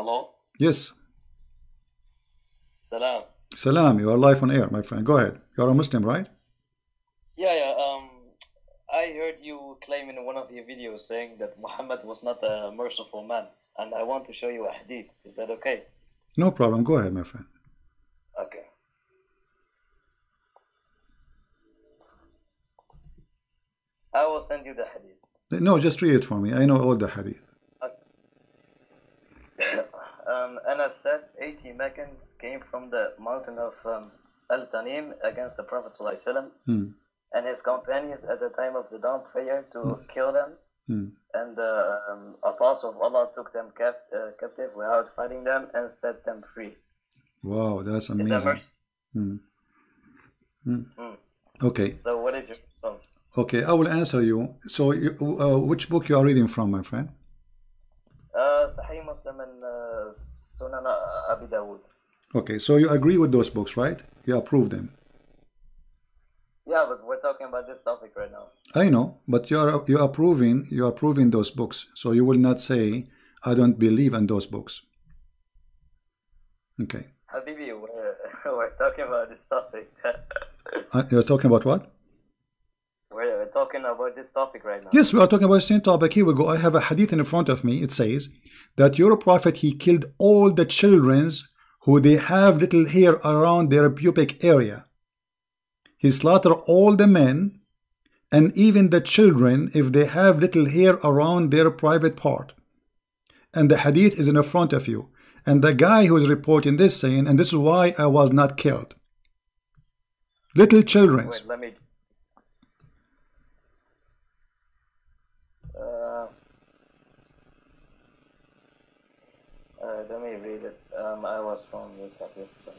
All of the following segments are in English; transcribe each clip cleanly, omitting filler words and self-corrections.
Hello? Yes. Salam. Salam, you are live on air, my friend. Go ahead. You are a Muslim, right? Yeah. I heard you claim in one of your videos saying that Muhammad was not a merciful man, and I want to show you a hadith. Is that okay? No problem. Go ahead, my friend. Okay. I will send you the hadith. No, just read it for me. I know all the hadith. Anas said 80 Meccans came from the mountain of Al-Tanim against the Prophet ﷺ and his companions at the time of the dawn prayer to kill them. And the Apostle of Allah took them captive without fighting them and set them free. Wow, that's Is that amazing. Okay. So what is your response? Okay, I will answer you. So, which book you are reading from, my friend? Sahih Muslim and Sunan Abi Dawud. Okay, so you agree with those books, right? You approve them. Yeah, but we're talking about this topic right now. I know, but you are approving those books. So you will not say I don't believe in those books. Okay. Habibi, we're talking about this topic. You're talking about what? We're talking about this topic right now. Yes, we are talking about the same topic. Here we go. I have a hadith in front of me. It says that your prophet, he killed all the children who they have little hair around their pubic area. He slaughtered all the men and even the children if they have little hair around their private part. And the hadith is in the front of you. And the guy who is reporting this saying, and this is why I was not killed. Little children. Wait, let me read it. I was from the Catholic Church.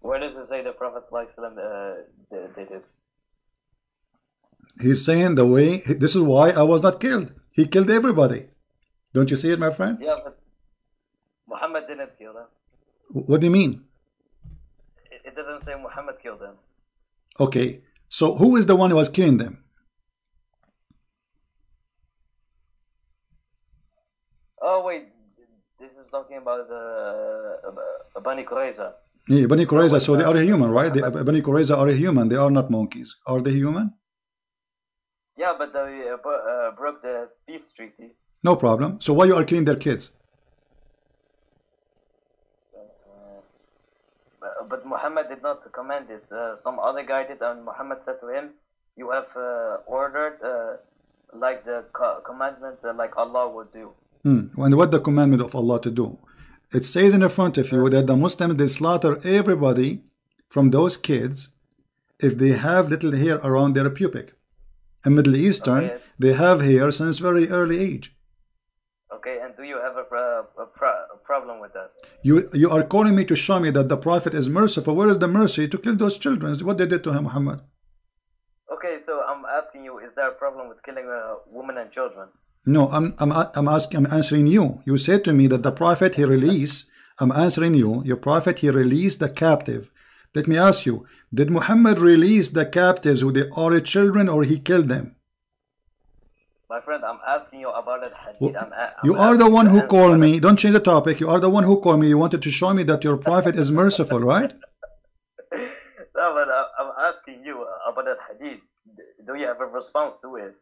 Where does it say the Prophet did it? He's saying the way, this is why I was not killed. He killed everybody. Don't you see it, my friend? Yeah, but Muhammad didn't kill them. What do you mean? It doesn't say Muhammad killed them. Okay, so who is the one who was killing them? Oh wait, this is talking about Bani Qurayza. Yeah, Bani Qurayza, so they are human, right? Bani Qurayza are human, they are not monkeys. Are they human? Yeah, but they broke the peace treaty. No problem. So why you are killing their kids? But Muhammad did not command this. Some other guy did, and Muhammad said to him, you have ordered like the commandment like Allah would do. And what the commandment of Allah to do? It says in the front of you that the Muslims, they slaughter everybody from those kids if they have little hair around their pubic. In Middle Eastern, they have hair since very early age. Okay, and do you have a problem with that? You are calling me to show me that the Prophet is merciful. Where is the mercy to kill those children? What they did to him, Muhammad? Okay, so I'm asking you, is there a problem with killing women and children? No, I'm answering you. You said to me that the Prophet he released. I'm answering you. Your Prophet he released the captive. Let me ask you, did Muhammad release the captives who they are children or he killed them? My friend, I'm asking you about that hadith. You are the one who called me. Don't change the topic. You are the one who called me. You wanted to show me that your Prophet is merciful, right? No, but I'm asking you about that hadith. Do you have a response to it?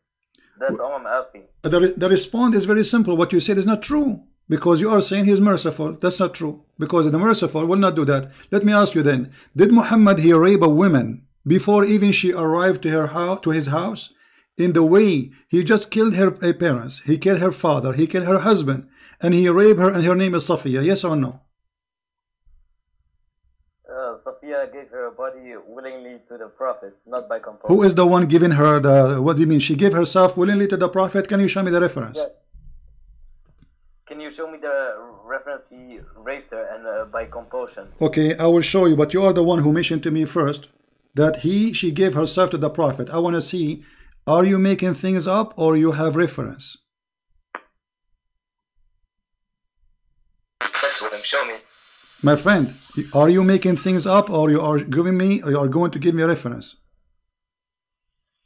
That's all I'm asking. The response is very simple. What you said is not true. Because you are saying he's merciful. That's not true. Because the merciful will not do that. Let me ask you then. Did Muhammad he rape a woman before even she arrived to her house, to his house? In the way he just killed her parents. He killed her father. He killed her husband. And he raped her and her name is Safiya. Yes or no? Safiya gave her body willingly to the Prophet, not by compulsion. Who is the one giving her the, what do you mean? She gave herself willingly to the Prophet? Can you show me the reference? Yes. Can you show me the reference he raped her and by compulsion? Okay, I will show you, but you are the one who mentioned to me first that she gave herself to the Prophet. I want to see, are you making things up or you have reference? Sex with him, show me. My friend, are you making things up or you are giving me, or you are going to give me a reference?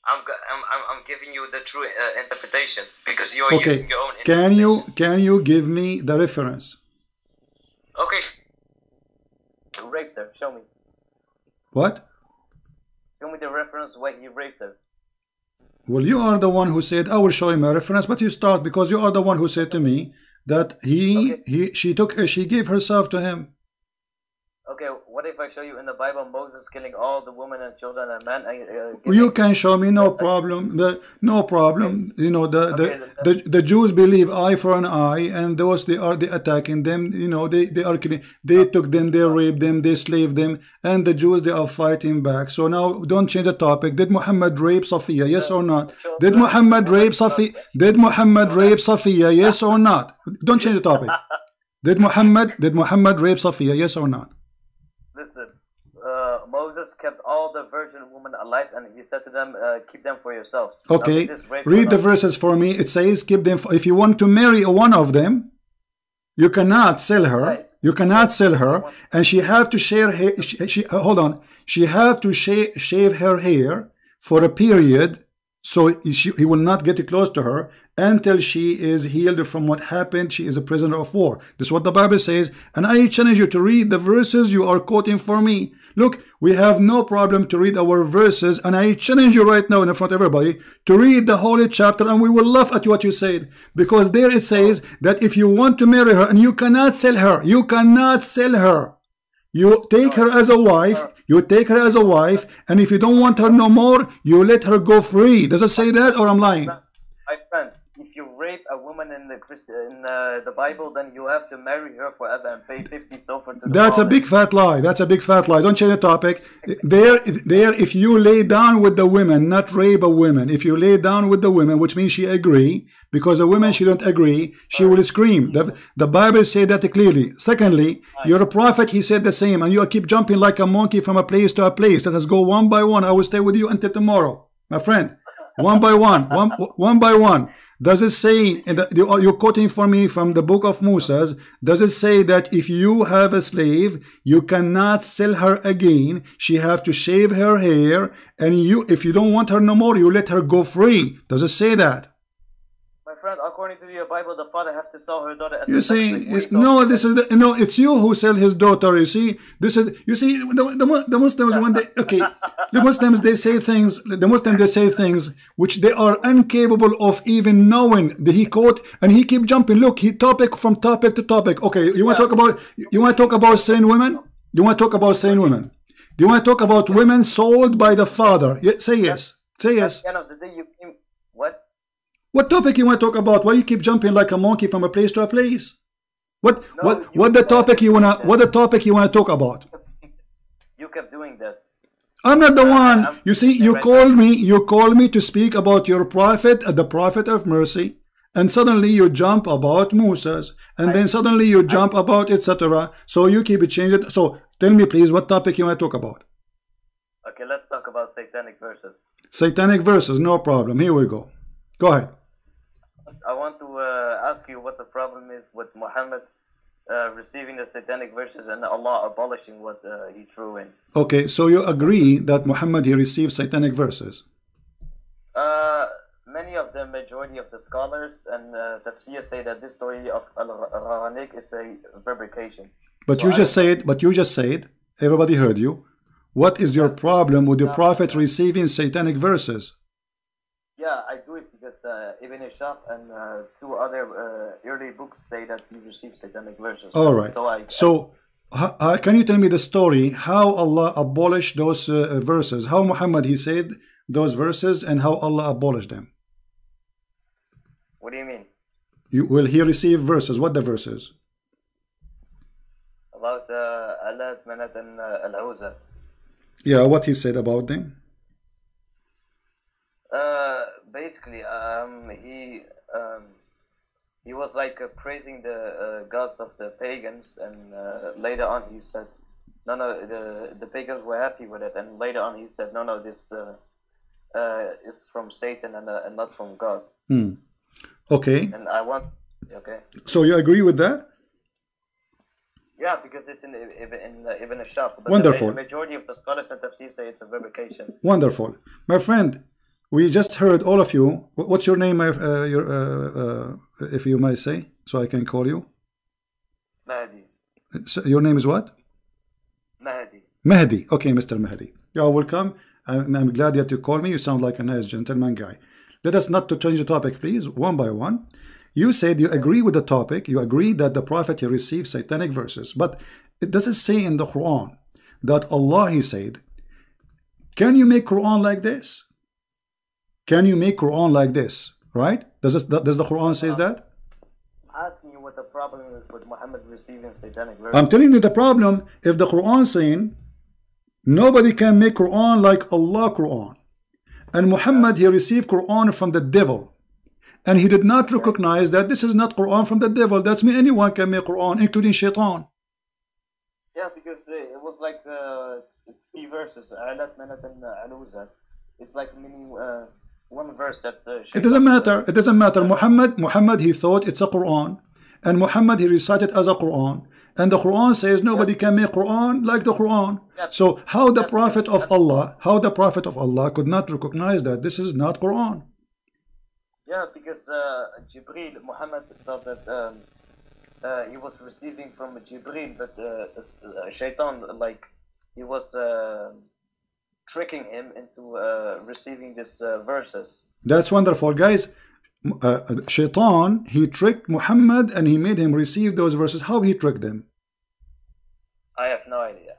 I'm giving you the true interpretation, because you're using your own interpretation. Can you give me the reference? Okay. Raped her. Show me. What? Show me the reference where he raped her. Well, you are the one who said I will show him a reference, but you start because you are the one who said to me that she gave herself to him. Okay, what if I show you in the Bible Moses killing all the women and children and men? You can show me, no problem. No problem. You know, the Jews believe eye for an eye, and those they attacking them. You know, they are killing. They took them, they raped them, they slaved them, and the Jews they are fighting back. So now don't change the topic. Did Muhammad rape Safiya? Yes or not? Did Muhammad rape Safiya? Did Muhammad rape Safiya? Yes or not? Don't change the topic. Did Muhammad rape Safiya? Yes or not? Listen, Moses kept all the virgin women alive, and he said to them, keep them for yourselves. Okay, read the verses for me. It says, keep them. If you want to marry one of them, you cannot sell her. Right. You cannot sell her, and she have to share. Hold on. She have to shave her hair for a period, so he will not get close to her until she is healed from what happened. She is a prisoner of war. This is what the Bible says, and I challenge you to read the verses you are quoting for me. Look, we have no problem to read our verses, and I challenge you right now in front of everybody to read the holy chapter, and we will laugh at what you said, because there it says that if you want to marry her, and you cannot sell her, you take her as a wife, and if you don't want her no more, you let her go free. Does it say that, or I'm lying? My friend, if you rape a woman in the Bible, then you have to marry her forever and pay 50 silver to the That's a big fat lie. That's a big fat lie. Don't change the topic. There, if you lay down with the women, not rape a woman. If you lay down with the women, which means she agree, because the women she don't agree, she will scream. The Bible say that clearly. Secondly, you're a prophet. He said the same, and you keep jumping like a monkey from a place to a place. Let us go one by one. I will stay with you until tomorrow, my friend. One by one. Does it say, you're quoting for me from the book of Moses, does it say that if you have a slave, you cannot sell her again? She have to shave her hair, and if you don't want her no more, you let her go free. Does it say that? My friend, according to your Bible, the father have to sell her daughter. You see, it's you who sell his daughter. You see, the Muslims when they the Muslims they say things which they are incapable of even knowing. He quote and he keep jumping. Look, he topic from topic to topic. Okay, you want to talk about selling women? You want to talk about selling women? Do you want to talk about women sold by the father? Say yes. Say yes. At the end of the day, you came, what? What topic you want to talk about? Why you keep jumping like a monkey from a place to a place? What the topic you wanna talk about? You kept doing that. I'm not the one. You see, you called me to speak about your prophet, the prophet of mercy, and suddenly you jump about Moses, and then suddenly you jump about etc. So you keep changing. So tell me please, what topic you want to talk about? Okay, let's talk about satanic verses. Satanic verses, no problem. Here we go. Go ahead. I want to ask you what the problem is with Muhammad receiving the satanic verses and Allah abolishing what he threw in. Okay, so you agree that Muhammad he received satanic verses? Many of the majority of the scholars and tafsir say that this story of Al-Gharanik is a fabrication. But so you just said, everybody heard you. What is your problem with the prophet receiving satanic verses? Yeah, I do it because Ibn Ishaq and two other early books say that he received satanic verses. All right. So can you tell me the story how Allah abolished those verses? How Muhammad he said those verses and how Allah abolished them? What do you mean? Will he receive verses? What the verses? About Alat, Manat, and Al-Uzza. Yeah, what he said about them? Basically, he was like praising the gods of the pagans, and later on he said, no, the pagans were happy with it, and later on he said, no, this is from Satan and not from God. Okay. And I want, okay. So you agree with that? Yeah, because it's in Ibn Ishaq. But wonderful. The majority of the scholars and tafsir say it's a fabrication. Wonderful, my friend. We just heard all of you. What's your name, if you might say, so I can call you? Mahdi. So your name is what? Mahdi. Mahdi. Okay, Mr. Mahdi. You're welcome. I'm glad that you called me. You sound like a nice gentleman guy. Let us not to change the topic, please, one by one. You said you agree with the topic. You agree that the Prophet he received satanic verses. But it doesn't say in the Quran that Allah, he said, can you make Quran like this? Can you make Quran like this? Right? Does the Quran says that? Asking you what the problem is with Muhammad receiving satanic verses. I'm telling you the problem. If the Quran saying nobody can make Quran like Allah Quran, and Muhammad he received Quran from the devil, and he did not recognize that this is not Quran from the devil. That's mean anyone can make Quran, including Shaitan. Yeah, because it was like 3 verses. It's like meaning one verse that. It doesn't matter. It doesn't matter. Muhammad he thought it's a Quran, and Muhammad he recited as a Quran, and the Quran says nobody can make Quran like the Quran. So how the Prophet of Allah could not recognize that this is not Quran? Yeah, because Jibreel, Muhammad thought that he was receiving from Jibreel, but Shaitan, like he was tricking him into receiving these verses. That's wonderful, guys. Shaitan, he tricked Muhammad and he made him receive those verses. How he tricked them? I have no idea.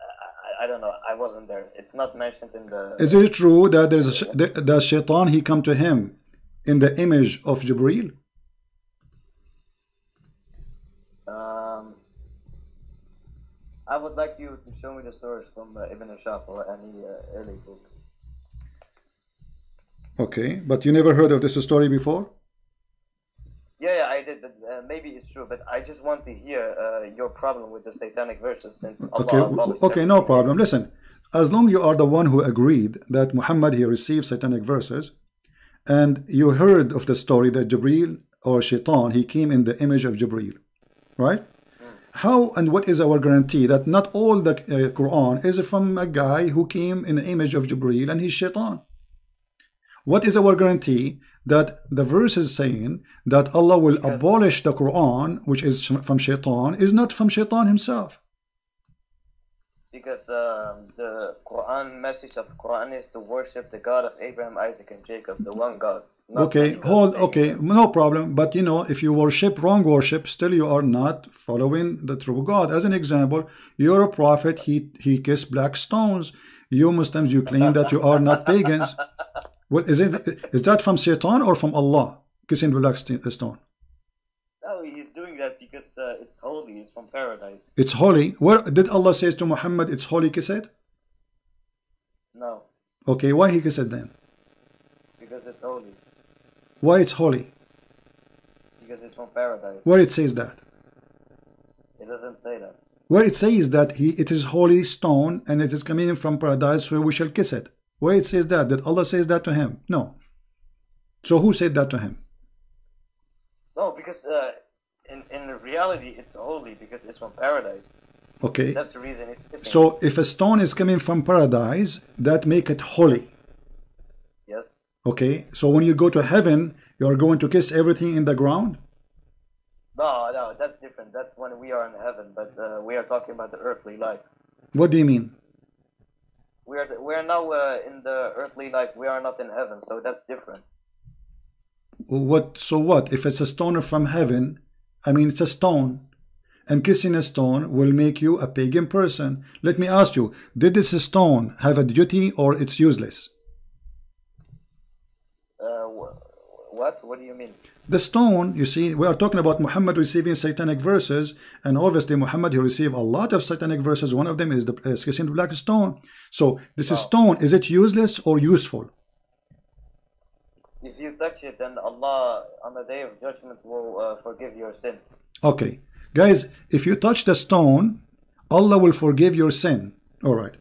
I don't know. I wasn't there. It's not mentioned in the. Is it true that that Shaitan he come to him in the image of Jibreel? I would like you to show me the source from Ibn Ashaf or any early book. Okay, but you never heard of this story before? Yeah, I did, but maybe it's true. But I just want to hear your problem with the satanic verses, since Allah. Okay, no problem. Listen, as long you are the one who agreed that Muhammad he received satanic verses, and you heard of the story that Jibreel or Shaitan he came in the image of Jibreel, right? How and what is our guarantee that not all the Quran is from a guy who came in the image of Jibreel and he's Shaitan? What is our guarantee that the verse is saying that Allah will abolish the Quran, which is from Shaitan, is not from Shaitan himself? Because the Quran message of the Quran is to worship the God of Abraham, Isaac, and Jacob, the one God. Okay, no problem. But you know, if you worship wrong worship, still you are not following the true God. As an example, you're a prophet, he kissed black stones. You Muslims, you claim that you are not pagans. Well, is that from Shaitan or from Allah, kissing the black stone? No, he's doing that because it's holy, it's from paradise. It's holy. Where did Allah say to Muhammad, it's holy, kiss it? No. Okay, why he kiss it then? Because it's holy. Why it's holy? Because it's from paradise. Where it says that? It doesn't say that. Where it says that it is holy stone and it is coming from paradise, so we shall kiss it. Where it says that? Did Allah says that to him? No. So who said that to him? No, because in reality it's holy because it's from paradise. Okay. That's the reason it's kissing. So if a stone is coming from paradise, that make it holy. Yes. Okay. So when you go to heaven, you are going to kiss everything in the ground? No, that's different. That's when we are in heaven, but we are talking about the earthly life. What do you mean? We are now in the earthly life. We are not in heaven, so that's different. What? So what? If it's a stone from heaven, I mean it's a stone, and kissing a stone will make you a pagan person. Let me ask you: did this stone have a duty, or it's useless? What? What do you mean? The stone, you see, we are talking about Muhammad receiving satanic verses, and obviously Muhammad he received a lot of satanic verses. One of them is the kissing the black stone. So this stone, is it useless or useful? If you touch it, then Allah on the day of judgment will forgive your sins. Okay, guys, if you touch the stone, Allah will forgive your sin. All right.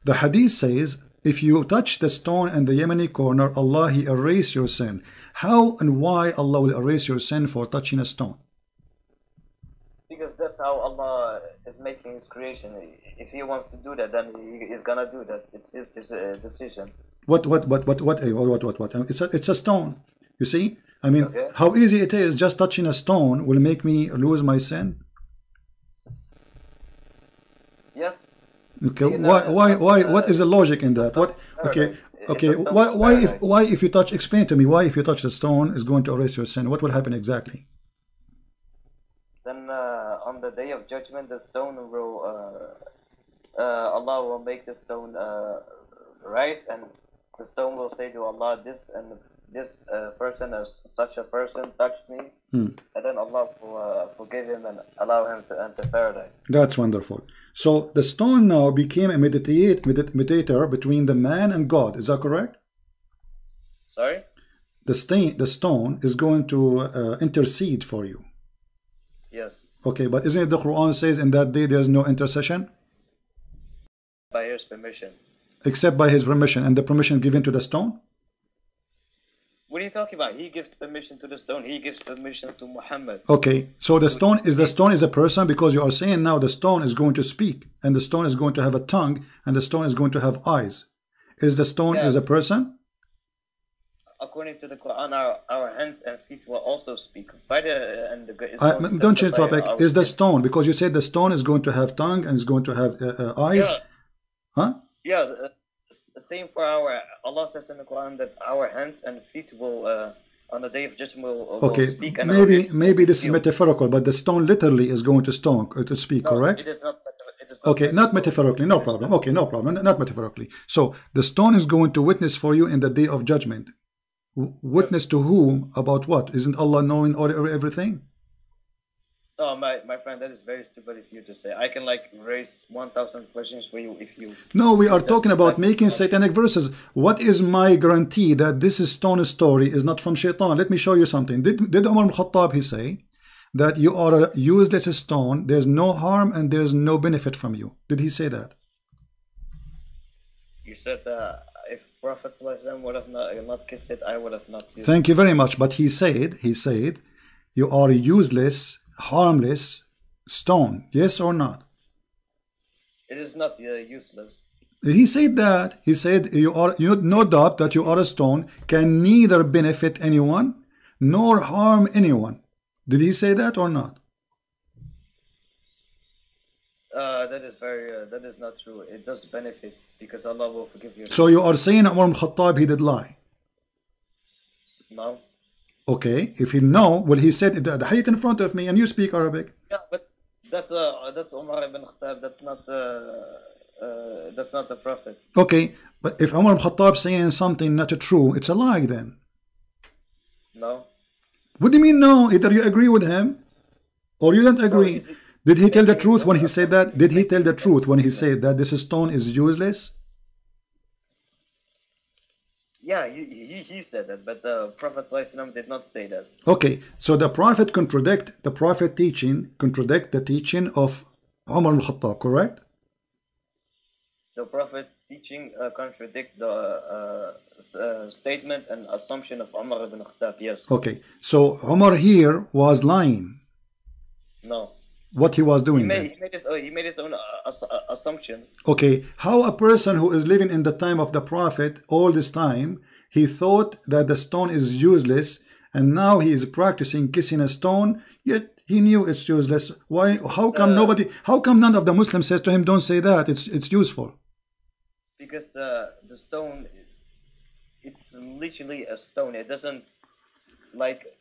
The hadith says, if you touch the stone in the Yemeni corner, Allah he erase your sin. How and why Allah will erase your sin for touching a stone? Because that's how Allah is making His creation. If He wants to do that, then He is gonna do that. It's His decision. What? It's a stone. You see? I mean, how easy it is. Just touching a stone will make me lose my sin. Yes. Okay. Why? What is the logic in that? What? Okay. Okay. Why? If you touch, explain to me. Why, if you touch the stone, is going to erase your sin? What will happen exactly? Then on the day of judgment, the stone will. Allah will make the stone rise, and the stone will say to Allah, this person, as such a person, touched me, and then Allah will forgive him and allow him to enter paradise. That's wonderful. So the stone now became a mediator between the man and God. Is that correct? Sorry? The stone is going to intercede for you. Yes. Okay, but isn't it the Quran says in that day there's no intercession? By his permission. Except by his permission, and the permission given to the stone? What are you talking about? He gives permission to the stone. He gives permission to Muhammad. Okay, so the stone is a person, because you are saying now the stone is going to speak, and the stone is going to have a tongue, and the stone is going to have eyes. Is the stone is a person? According to the Quran, our hands and feet will also speak. Don't change topic. Is the stone, because you said the stone is going to have tongue and is going to have eyes? Yeah. Huh? Yeah. Same for Allah says in the Quran that our hands and feet will, on the day of judgment, will speak. And maybe this is metaphorical, but the stone literally is going to speak, correct? It is not. Okay, not metaphorically, no problem. Okay, no problem, not metaphorically. So the stone is going to witness for you in the day of judgment. Witness to whom? About what? Isn't Allah knowing everything? Oh, my friend, that is very stupid of you to say. I can raise 1,000 questions for you if you... No, we are talking about making satanic verses. What is my guarantee that this stone story is not from Shaitan? Let me show you something. Did Umar ibn Khattab, he say that you are a useless stone, there's no harm and there's no benefit from you? Did he say that? You said if Prophet would have not kissed it, I would have not used it. Thank you very much. But he said, you are a useless, harmless stone. Yes or not? It is not useless. He said that. He said you no doubt that you are a stone, can neither benefit anyone nor harm anyone. Did he say that or not? That is not true. It does benefit, because Allah will forgive you. So you are saying Umar ibn Khattab, he did lie? No. Okay, if he know, well, he said the hadith in front of me, and you speak Arabic. Yeah, but that's Umar ibn Khattab. That's not the Prophet. Okay, but if Umar ibn Khattab saying something not true, it's a lie then. No. What do you mean no? Either you agree with him or you don't agree. No, did he tell the truth when he said that? Did he tell the truth when he said that this stone is useless? Yeah, he said that, but the Prophet ﷺ did not say that. Okay, so the Prophet contradict the the teaching of Umar ibn Khattab, correct? The Prophet's teaching contradict the statement and assumption of Umar ibn Khattab, yes. Okay, so Umar here was lying. No. What he was doing? He made his own assumption. Okay, how a person who is living in the time of the Prophet all this time, he thought that the stone is useless, and now he is practicing kissing a stone, yet he knew it's useless. Why? How come nobody? How come none of the Muslims says to him, "Don't say that. It's useful"? Because the stone, it's literally a stone. It doesn't.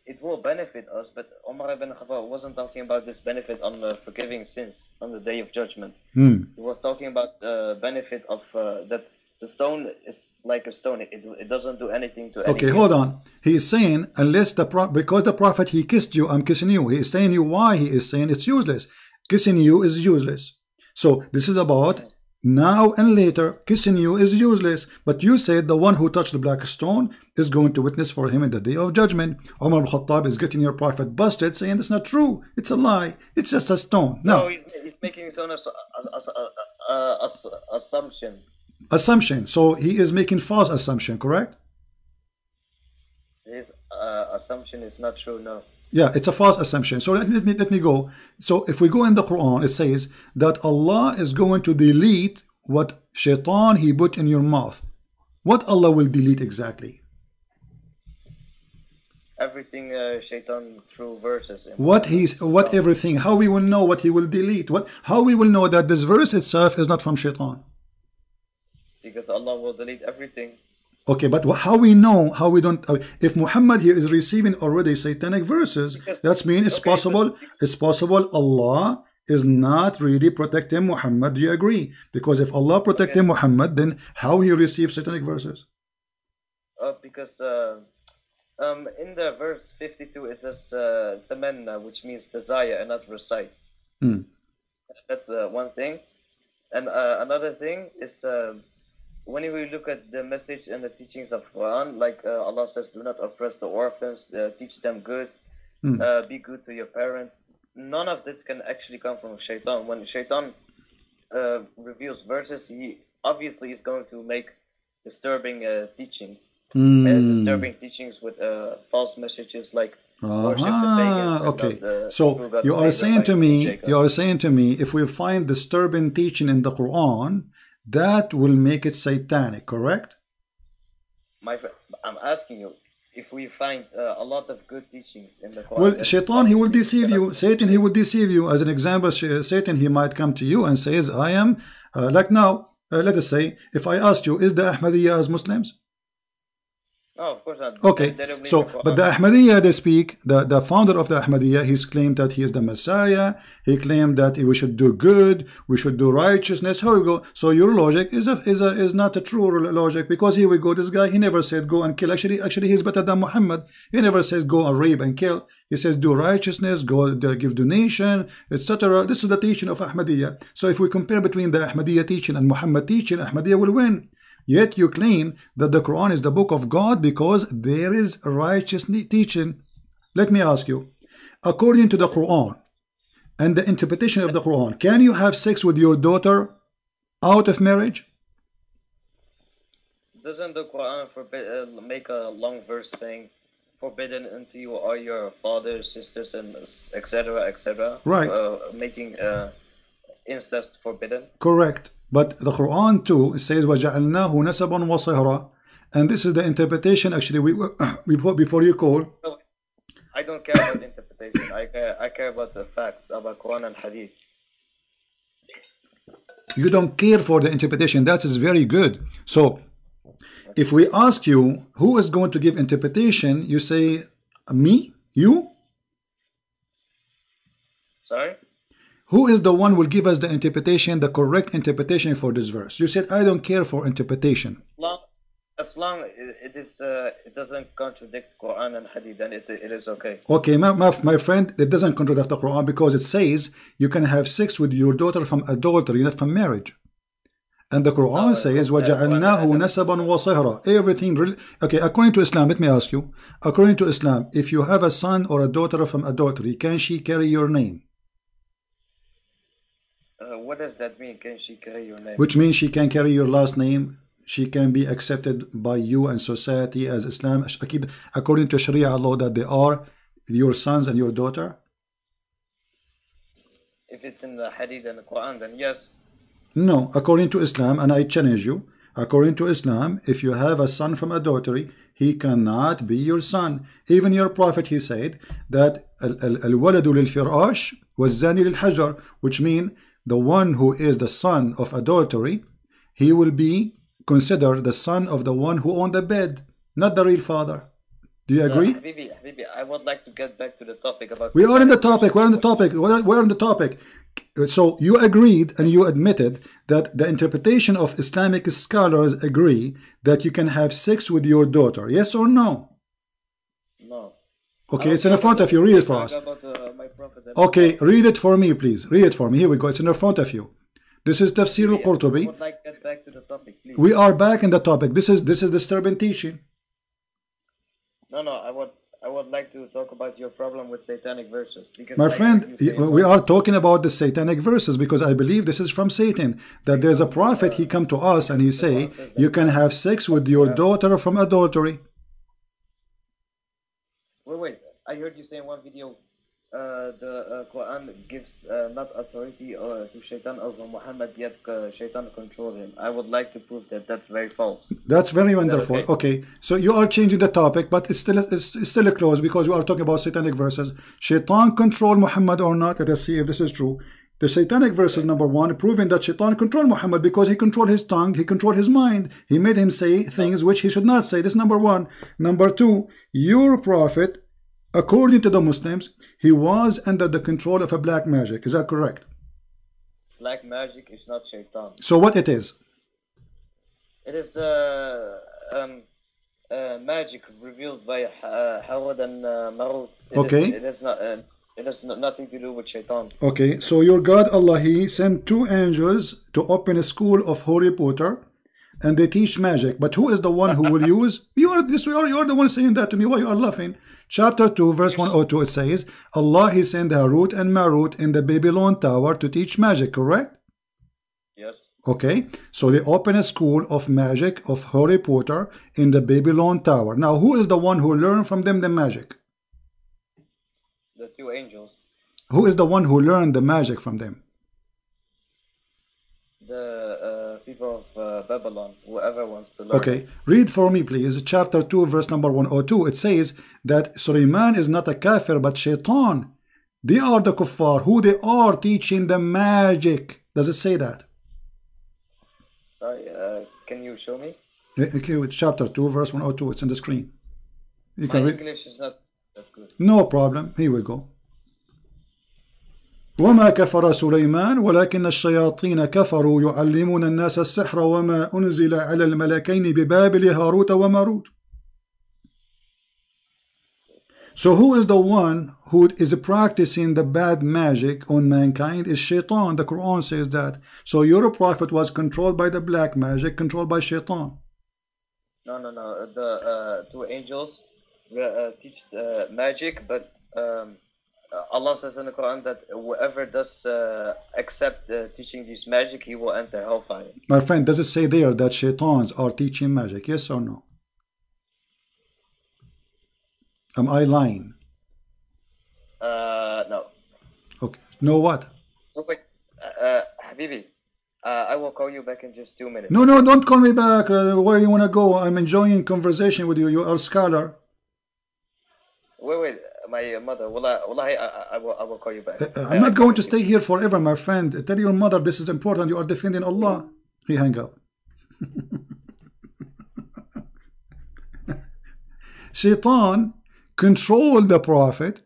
It will benefit us, but Umar ibn Khattab wasn't talking about this benefit on forgiving sins on the day of judgment. He was talking about the benefit of that the stone is like a stone. It doesn't do anything to anyone. Okay, hold on. He is saying, unless because the Prophet, he kissed you, I'm kissing you. He is saying you why he is saying it's useless. Kissing you is useless. So this is about now and later. Kissing you is useless, but you said the one who touched the black stone is going to witness for him in the day of judgment. Umar ibn Khattab is getting your Prophet busted, saying it's not true, it's a lie, it's just a stone. No, he's making his own assumption. So he is making false assumption, correct? His assumption is not true. No. Yeah, it's a false assumption. So let me go. So if we go in the Quran, it says that Allah is going to delete what Shaitan he put in your mouth. What Allah will delete exactly? Everything Shaitan through verses. What everything? How we will know what he will delete? How we will know that this verse itself is not from Shaitan? Because Allah will delete everything. Okay, but how we know? How we don't? If Muhammad here is receiving already satanic verses, that means it's possible. It's possible Allah is not really protecting Muhammad. Do you agree? Because if Allah protecting Muhammad, then how he receives satanic verses? Because in the verse 52 it says tamanna, which means desire and not recite. That's one thing. And another thing is when we look at the message and the teachings of Quran, like Allah says, do not oppress the orphans, teach them good, be good to your parents. None of this can actually come from Shaitan. When Shaitan reveals verses, he obviously is going to make disturbing teaching. Disturbing teachings with false messages like worship the pagans. Okay, so you are saying to me, if we find disturbing teaching in the Quran, that will make it satanic, correct? My friend, I'm asking you, if we find a lot of good teachings in the Quran, well, Shaitan, he will deceive you. Satan, he will deceive you. As an example, Satan, he might come to you and says, I am like now. Let us say, if I asked you, is the Ahmadiyya as Muslims? No, of course not. Okay, so, but the Ahmadiyya, they speak, the founder of the Ahmadiyya, he's claimed that he is the Messiah. He claimed that we should do good, we should do righteousness. Here we go. So your logic is not a true logic, because here we go. This guy, he never said go and kill. Actually, he's better than Muhammad. He never says go and rape and kill. He says do righteousness, go give donation, etc. This is the teaching of Ahmadiyya. So if we compare between the Ahmadiyya teaching and Muhammad teaching, Ahmadiyya will win. Yet you claim that the Quran is the book of God because there is righteous teaching. Let me ask you, according to the Quran and the interpretation of the Quran, can you have sex with your daughter out of marriage? Doesn't the Quran make a long verse saying, forbidden unto you are your fathers, sisters, and etc., etc.? Right. Making incest forbidden? Correct. But the Quran too says وَجَعَلْنَاهُ نَسَبًا وَصِهْرًا, and this is the interpretation. Actually, before you call. No, I don't care about interpretation. I care about the facts about Quran and Hadith. You don't care for the interpretation. That is very good. So, if we ask you who is going to give interpretation, you say me, you. Sorry. Who is the one who will give us the interpretation, the correct interpretation for this verse? You said, I don't care for interpretation. As long it doesn't contradict Quran and Hadith, then it is okay. Okay, my friend, it doesn't contradict the Quran because it says you can have sex with your daughter from adultery, not from marriage. And the Quran says, وَجَعَلْنَاهُ نَسَبًا وَصِهْرًا. Everything. Okay, according to Islam, let me ask you. According to Islam, if you have a son or a daughter from adultery, can she carry your name? What does that mean? Can she carry your name? Which means she can carry your last name. She can be accepted by you and society as Islam. According to Sharia law, that they are your sons and your daughter. If it's in the Hadith and the Quran, then yes. No, according to Islam, and I challenge you. According to Islam, if you have a son from adultery, he cannot be your son. Even your prophet, he said that al-waladu lil-firash waz-zani lil-hajar, which means the one who is the son of adultery, he will be considered the son of the one who owned the bed, not the real father. Do you agree? Habibi, I would like to get back to the topic about. We are in the topic. We're on the topic. We're on the topic. So you agreed and you admitted that the interpretation of Islamic scholars agree that you can have sex with your daughter. Yes or no? No. Okay, it's in front of you. Read it for us. Okay, read it for me, please. Read it for me. Here we go. It's in front of you. This is Tafsir al-Qurtubi. I would like to get back to the topic, please. We are back in the topic. This is disturbing teaching. No. I would like to talk about your problem with satanic verses. Because my friend, we are talking about the satanic verses because I believe this is from Satan. That there's a prophet, he come to us and he say, you can have sex with your daughter from adultery. Wait. I heard you say in one video, The Quran gives not authority to Shaitan over Muhammad, yet Shaitan control him. I would like to prove that that's very false. That's very wonderful. Okay? Okay, so you are changing the topic, but it's still close because we are talking about satanic verses. Shaitan control Muhammad or not? Let us see if this is true. The satanic verses, number one, proving that Shaitan controlled Muhammad because he controlled his tongue, he controlled his mind, he made him say things which he should not say. This is number one. Number two, your prophet, according to the Muslims, he was under the control of a black magic. Is that correct? Black magic is not Shaitan. So what it is? It is magic revealed by Harod and Marut. Okay. It has nothing to do with Shaitan. Okay, so your God Allah, he sent two angels to open a school of Harry Potter, and they teach magic. But who is the one who will use? You are the one saying that to me. Why you are laughing? Chapter 2, verse 102, it says, Allah, he sent Harut and Marut in the Babylon tower to teach magic, correct? Yes. Okay, so they open a school of magic of Harry Potter in the Babylon tower. Now, who is the one who learned from them the magic? The two angels. Who is the one who learned the magic from them? The people of Babylon, whoever wants to learn. Okay, read for me please, chapter 2, verse number 102. It says that Sulaiman is not a kafir, but shaitan. They are the kuffar, who they are teaching the magic. Does it say that? Sorry, can you show me? Okay, chapter 2, verse 102. It's on the screen. You can My read. English is not that good. No problem. Here we go. وما كفر سليمان ولكن الشياطين كفروا يعلمون الناس السحر وما أنزل على الملكين ببابل هاروت وماروت. So who is the one who is practicing the bad magic on mankind? Is shaitan. The Quran says that. So your prophet was controlled by the black magic, controlled by shaitan. No. The two angels teach magic, but Allah says in the Quran that whoever does accept teaching this magic, he will enter hellfire. My friend, does it say there that shaitans are teaching magic? Yes or no? Am I lying? No. Okay. No what? So wait, Habibi, I will call you back in just 2 minutes. No, don't call me back. Where you want to go? I'm enjoying conversation with you. You are a scholar. Wait, my mother. I will call you back. I'm not going to stay here forever, my friend. Tell your mother this is important. You are defending Allah. He hang up. Shaitan controlled the prophet.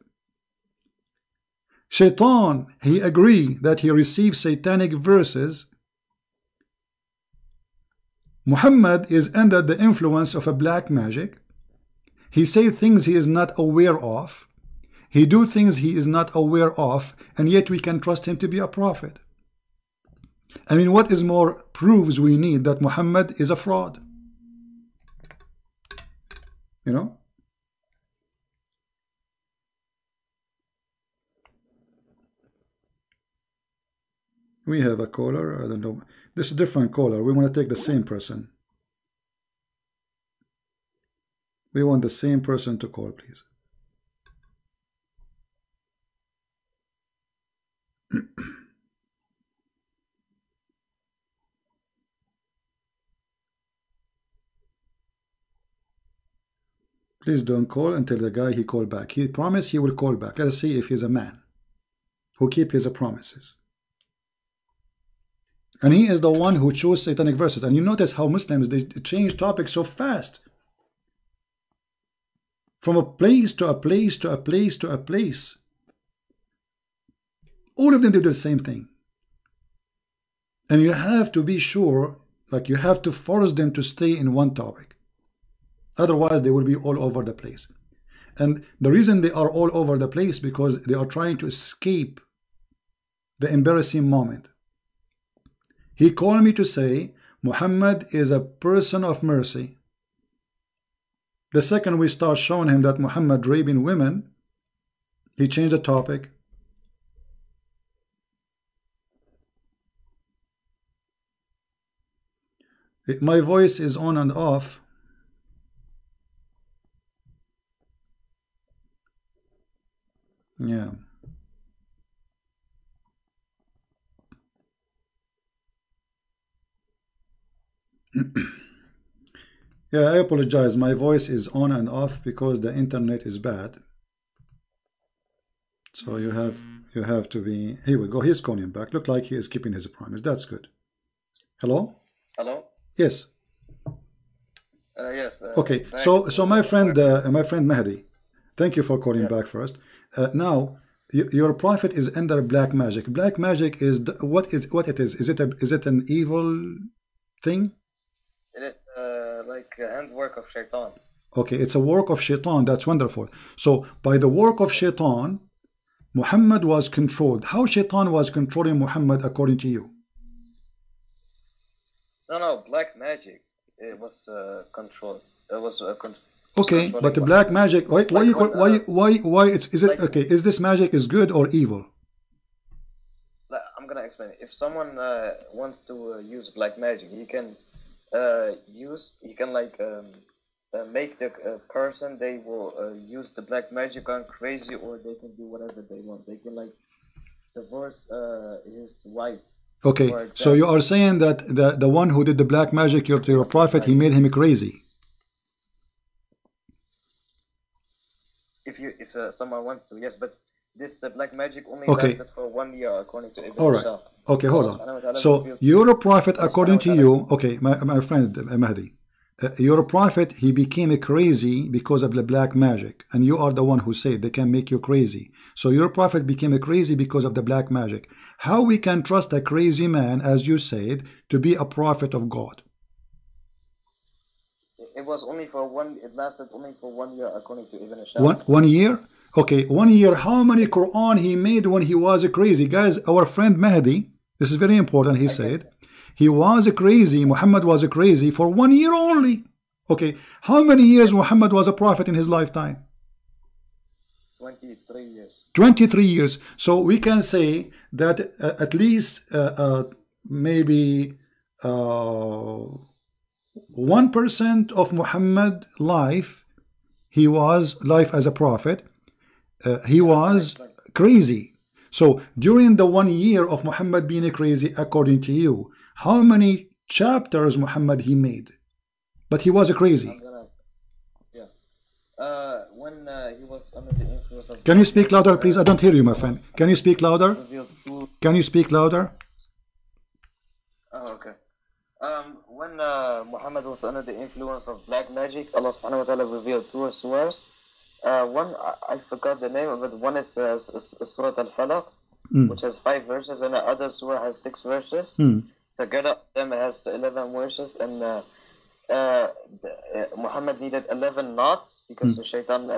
Shaitan, he agreed that he received satanic verses. Muhammad is under the influence of a black magic. He says things he is not aware of. He do things he is not aware of, and yet we can trust him to be a prophet. I mean, what is more proofs we need that Muhammad is a fraud? You know? We have a caller. I don't know. This is a different caller. We want to take the same person. We want the same person to call, please. Please don't call until the guy he called back. He promised he will call back. Let us see if he's a man who keep his promises. And he is the one who chose satanic verses. And you notice how Muslims, they change topics so fast. From a place to a place to a place to a place. All of them do the same thing. And you have to be sure, like you have to force them to stay in one topic. Otherwise, they will be all over the place. And the reason they are all over the place because they are trying to escape the embarrassing moment. He called me to say, Muhammad is a person of mercy. The second we start showing him that Muhammad raping women, he changed the topic. My voice is on and off. Yeah. Yeah, I apologize. My voice is on and off because the internet is bad. So you have to be. Here we go. He's calling back. Look like he is keeping his promise. That's good. Hello? Hello? Yes. Yes. Okay. So my friend Mahdi, thank you for calling back first. Now your prophet is under black magic. Black magic is what it is? Is it an evil thing? It is like a handwork of shaitan. Okay, it's a work of shaitan. That's wonderful. So by the work of shaitan, Muhammad was controlled. How shaitan was controlling Muhammad according to you? No, black magic. It was controlled. It was okay, but the black magic. Why is it okay? Is this magic is good or evil? I'm gonna explain it. If someone wants to use black magic, he can make the person they will use the black magic on crazy, or they can do whatever they want. They can like divorce his wife. Okay, so you are saying that the one who did the black magic, your prophet, he made him crazy. If someone wants to, yes, but this black magic only lasted for 1 year according to Ibn All right. Okay, hold on. So your prophet, according to you, okay, my friend Mahdi, your prophet, he became crazy because of the black magic, and you are the one who said they can make you crazy. So your prophet became crazy because of the black magic. How we can trust a crazy man, as you said, to be a prophet of God? It was only for one. It lasted only for 1 year according to Ibn Ishaq. One year? Okay, 1 year. How many Quran he made when he was crazy? Guys, our friend Mahdi, this is very important, he said, he was crazy, Muhammad was crazy for 1 year only. Okay, how many years Muhammad was a prophet in his lifetime? 23 years. 23 years. So we can say that at least maybe 1% of Muhammad's life, he was life as a prophet, he was crazy. So during the 1 year of Muhammad being crazy, according to you, how many chapters Muhammad he made? But he was crazy. When he was under the influence of... Can you speak louder, please? I don't hear you, my friend. Can you speak louder? Can you speak louder? Oh, okay. When Muhammad was under the influence of black magic, Allah subhanahu wa ta'ala revealed 2 surahs. One, I forgot the name of it. One is Surah Al-Falaq, which has 5 verses, and the other surah has 6 verses. Together, them has 11 verses, and Muhammad needed 11 knots because the shaitan,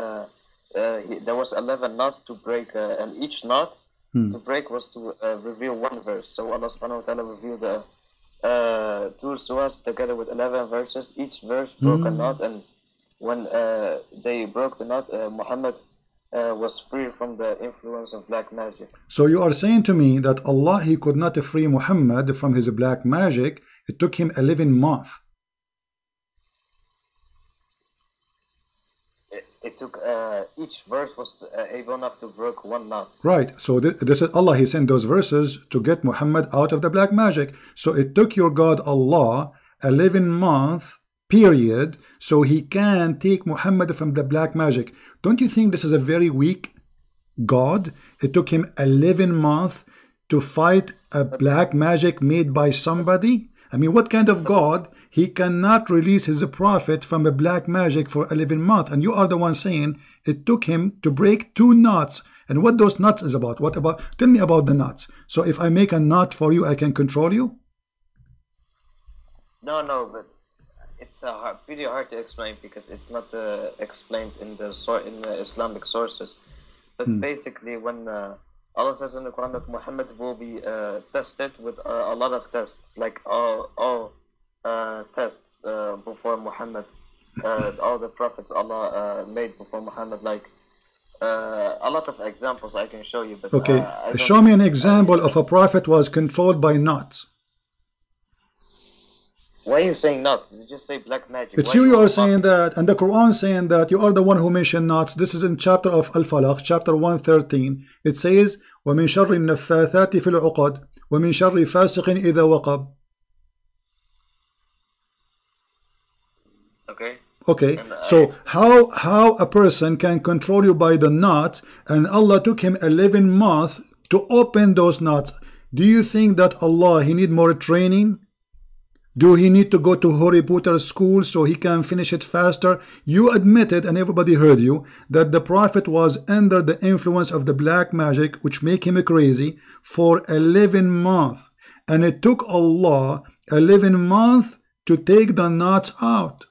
there was 11 knots to break, and each knot to break was to reveal 1 verse. So Allah subhanahu wa ta'ala revealed 2 surahs together with 11 verses. Each verse broke a knot, and when they broke the knot, Muhammad was free from the influence of black magic. So you are saying to me that Allah, he could not free Muhammad from his black magic. It took him 11 months. It took each verse was able enough to break 1 knot. Right. So this is Allah. He sent those verses to get Muhammad out of the black magic. So it took your God Allah 11 months period so he can take Muhammad from the black magic. Don't you think this is a very weak God? It took him 11 months to fight a black magic made by somebody. I mean, what kind of God? He cannot release his prophet from a black magic for 11 months. And you are the one saying it took him to break 2 knots. And what those knots is about? What about? Tell me about the knots. So if I make a knot for you, I can control you? No, but it's pretty hard to explain because it's not explained in the Islamic sources. But basically, when Allah says in the Quran that Muhammad will be tested with a lot of tests, like all tests before Muhammad, all the prophets Allah made before Muhammad, like a lot of examples I can show you. But okay, show me an example of a prophet was controlled by knots. Why are you saying knots? Did you just say black magic? It's you are saying that, and the Quran saying that. You are the one who mentioned knots. This is in chapter of Al-Falaq, chapter 113. It says, وَمِن شَرِّ النَّفَّاثَاتِ فِي الْعُقَدِ وَمِن شَرِّ فَاسِقٍ إِذَا وَقَبَ. Okay. Okay, so how a person can control you by the knots, and Allah took him 11 months to open those knots. Do you think that Allah, he need more training? Do he need to go to Harry Potter school so he can finish it faster? You admitted, and everybody heard you, that the Prophet was under the influence of the black magic, which make him crazy, for 11 months. And it took Allah 11 months to take the knots out.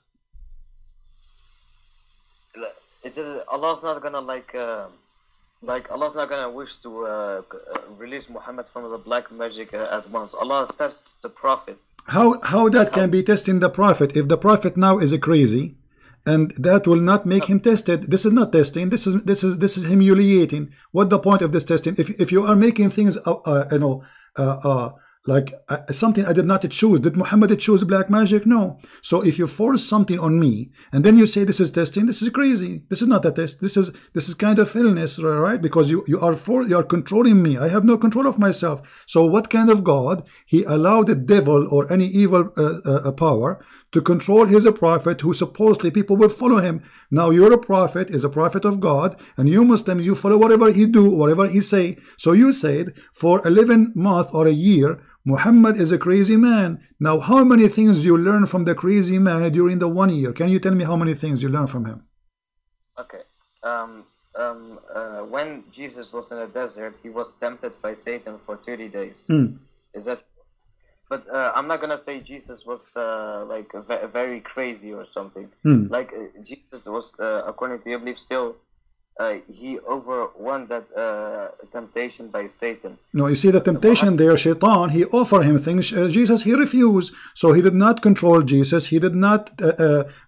It is, Allah's not gonna like Allah's not gonna wish to release Muhammad from the black magic at once. Allah tests the Prophet. How that can be testing the Prophet if the Prophet now is crazy, and that will not make him tested? This is not testing. This is humiliating. What the point of this testing? If you are making things like something I did not choose. Did Muhammad choose black magic? No. So if you force something on me and then you say this is testing, this is crazy. This is not a test. This is kind of illness, right? Because you are controlling me. I have no control of myself. So what kind of God? He allowed the devil or any evil power to control his prophet, who supposedly people will follow him. Now your prophet is a prophet of God, and you Muslim, you follow whatever he do, whatever he say. So you said for 11 months or a year, Muhammad is a crazy man. Now, how many things you learn from the crazy man during the 1 year? Can you tell me how many things you learn from him? Okay. When Jesus was in the desert, he was tempted by Satan for 30 days. Is that? But I'm not gonna say Jesus was like very crazy or something. Like Jesus was, according to your belief, still. He overwon that temptation by Satan. No, you see the temptation there, Shaitan, he offered him things. Jesus, he refused. So he did not control Jesus. He did not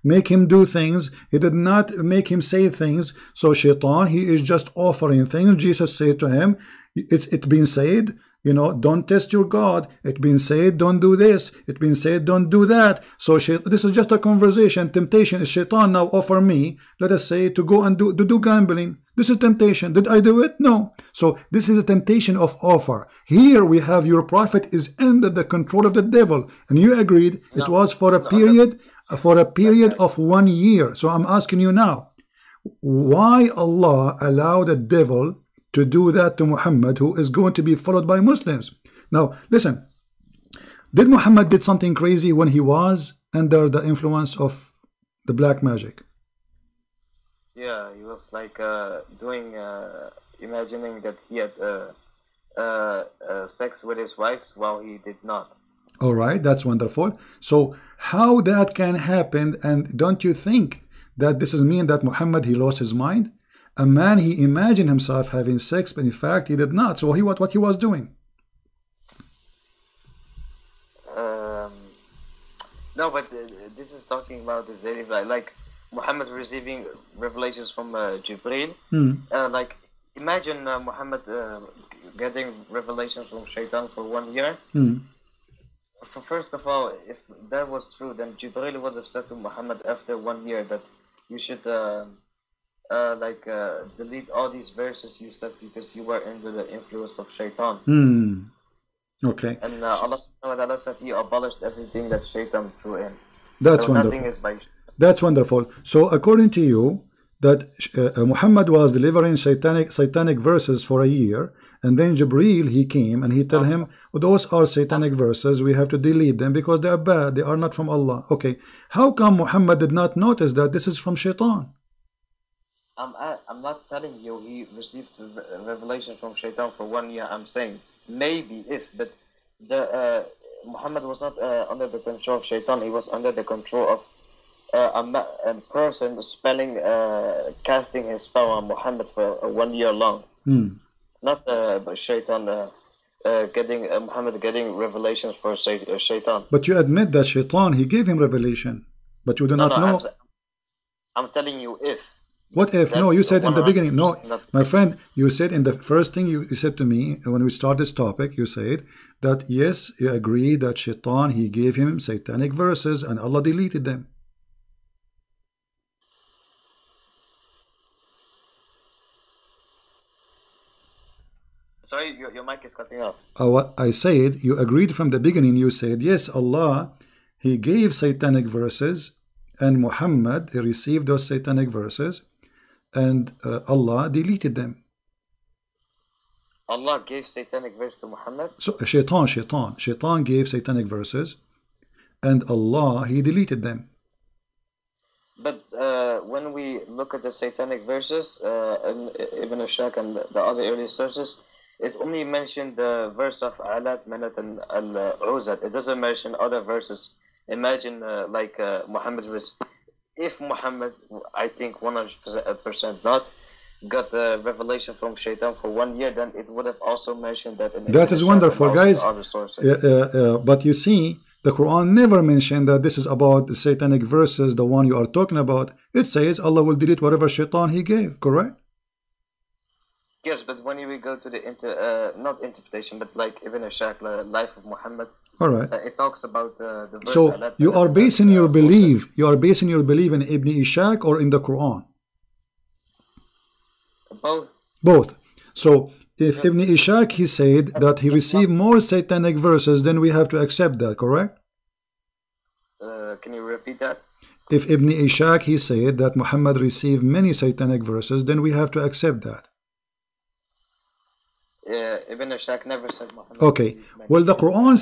make him do things. He did not make him say things. So Shaitan, he is just offering things. Jesus said to him, it's been said, you know, don't test your God. It's been said, don't do this. It's been said, don't do that. So this is just a conversation. Temptation is Shaitan now offer me, let us say, to go and do gambling. This is temptation. Did I do it? No. So this is a temptation of offer. Here we have your prophet is under the control of the devil, and you agreed it was for a period of 1 year. So I'm asking you now, why Allah allowed the devil to do that to Muhammad, who is going to be followed by Muslims? Now listen, did Muhammad did something crazy when he was under the influence of the black magic? Yeah, he was like doing imagining that he had sex with his wives while he did not. All right, that's wonderful. So how that can happen? And don't you think that this is mean that Muhammad, he lost his mind? A man, he imagined himself having sex, but in fact he did not. So what he was doing? No, but this is talking about this daily life, like Muhammad receiving revelations from Jibreel. Like imagine Muhammad getting revelations from Shaitan for 1 year. First of all, if that was true, then Jibreel would have said to Muhammad after 1 year that you should delete all these verses you said because you were under the influence of Shaitan. Okay. And Allah subhanahu wa ta'ala said he abolished everything that Shaitan threw in. That's so wonderful. Nothing is by That's wonderful. So according to you, that Muhammad was delivering satanic verses for a year, and then Jibreel, he came and he tell him, oh, those are satanic verses, we have to delete them because they are bad, they are not from Allah. Okay, how come Muhammad did not notice that this is from Shaitan? I'm not telling you he received revelation from Shaitan for 1 year. I'm saying maybe but Muhammad was not under the control of Shaitan. He was under the control of a person casting his spell on Muhammad for 1 year long. Not Shaitan Muhammad getting revelations for Shaitan. But you admit that Shaitan, he gave him revelation, but you do not know. I'm telling you if. What if? No, you said in the beginning. No, my friend, you said in the first thing you said to me when we started this topic, you said that yes, you agree that Shaitan, he gave him satanic verses and Allah deleted them. Sorry, your mic is cutting off. What I said, you agreed from the beginning. You said yes, Allah, he gave satanic verses and Muhammad, he received those satanic verses, and Allah deleted them. Allah gave satanic verse to Muhammad? So Shaitan gave satanic verses, and Allah, he deleted them. But when we look at the satanic verses, in Ibn Ashaq and the other early sources, it only mentioned the verse of Alat, Manat, and Al-Uzat. It doesn't mention other verses. Imagine like Muhammad was, if Muhammad, I think 100% not, got the revelation from Shaitan for 1 year, then it would have also mentioned that. That is wonderful, guys. But you see, the Quran never mentioned that this is about the satanic verses, the one you are talking about. It says Allah will delete whatever Shaitan he gave, correct? Yes, but when we go to the not interpretation, but like Ibn Ashaq, life of Muhammad. All right. It talks about the verse. So you are basing your belief. You are basing your belief in Ibn Ishaq or in the Quran? Both. Both. So if Ibn Ishaq he said that he received more satanic verses, then we have to accept that, correct? Can you repeat that? If Ibn Ishaq he said that Muhammad received many satanic verses, then we have to accept that. Ibn Ashaq never said Muhammad. Okay. Well, the Quran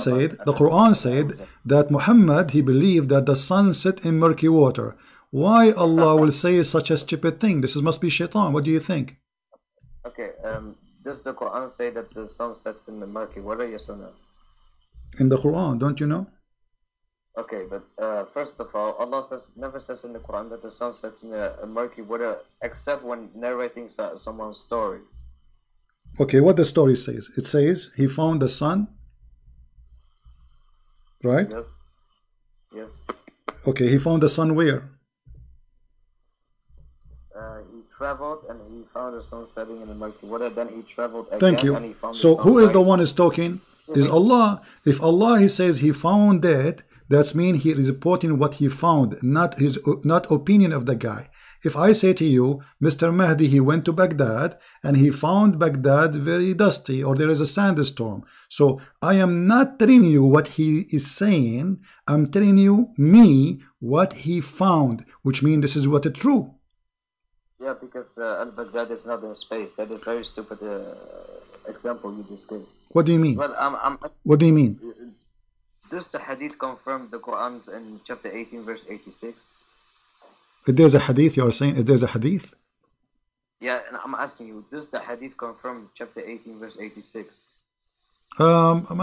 said that Muhammad he believed that the sun set in murky water. Why Allah will say such a stupid thing? This must be Shaitan. What do you think? Okay. Does the Quran say that the sun sets in the murky water? Yes or no? In the Quran, don't you know? Okay, but first of all, Allah never says in the Quran that the sun sets in a murky water, except when narrating someone's story. Okay, what the story says? It says he found the sun, right? Yes. Yes. Okay, he found the sun where? He traveled and he found the sun setting in the murky water. Then he traveled again. Thank you. And he found so who is the one is talking? Is Allah. If Allah he says he found that, that's mean he is reporting what he found, not opinion of the guy. If I say to you, Mr. Mahdi, he went to Baghdad and he found Baghdad very dusty, or there is a sandstorm. So I am not telling you what he is saying. I'm telling you what he found, which means this is what is true. Yeah, because Al-Baghdad is not in space. That is very stupid example you just gave. What do you mean? Well, what do you mean? Does the hadith confirm the Quran in chapter 18, verse 86? If there's a hadith, you are saying, if there's a hadith? Yeah, and I'm asking you, does the hadith confirm chapter 18, verse 86? I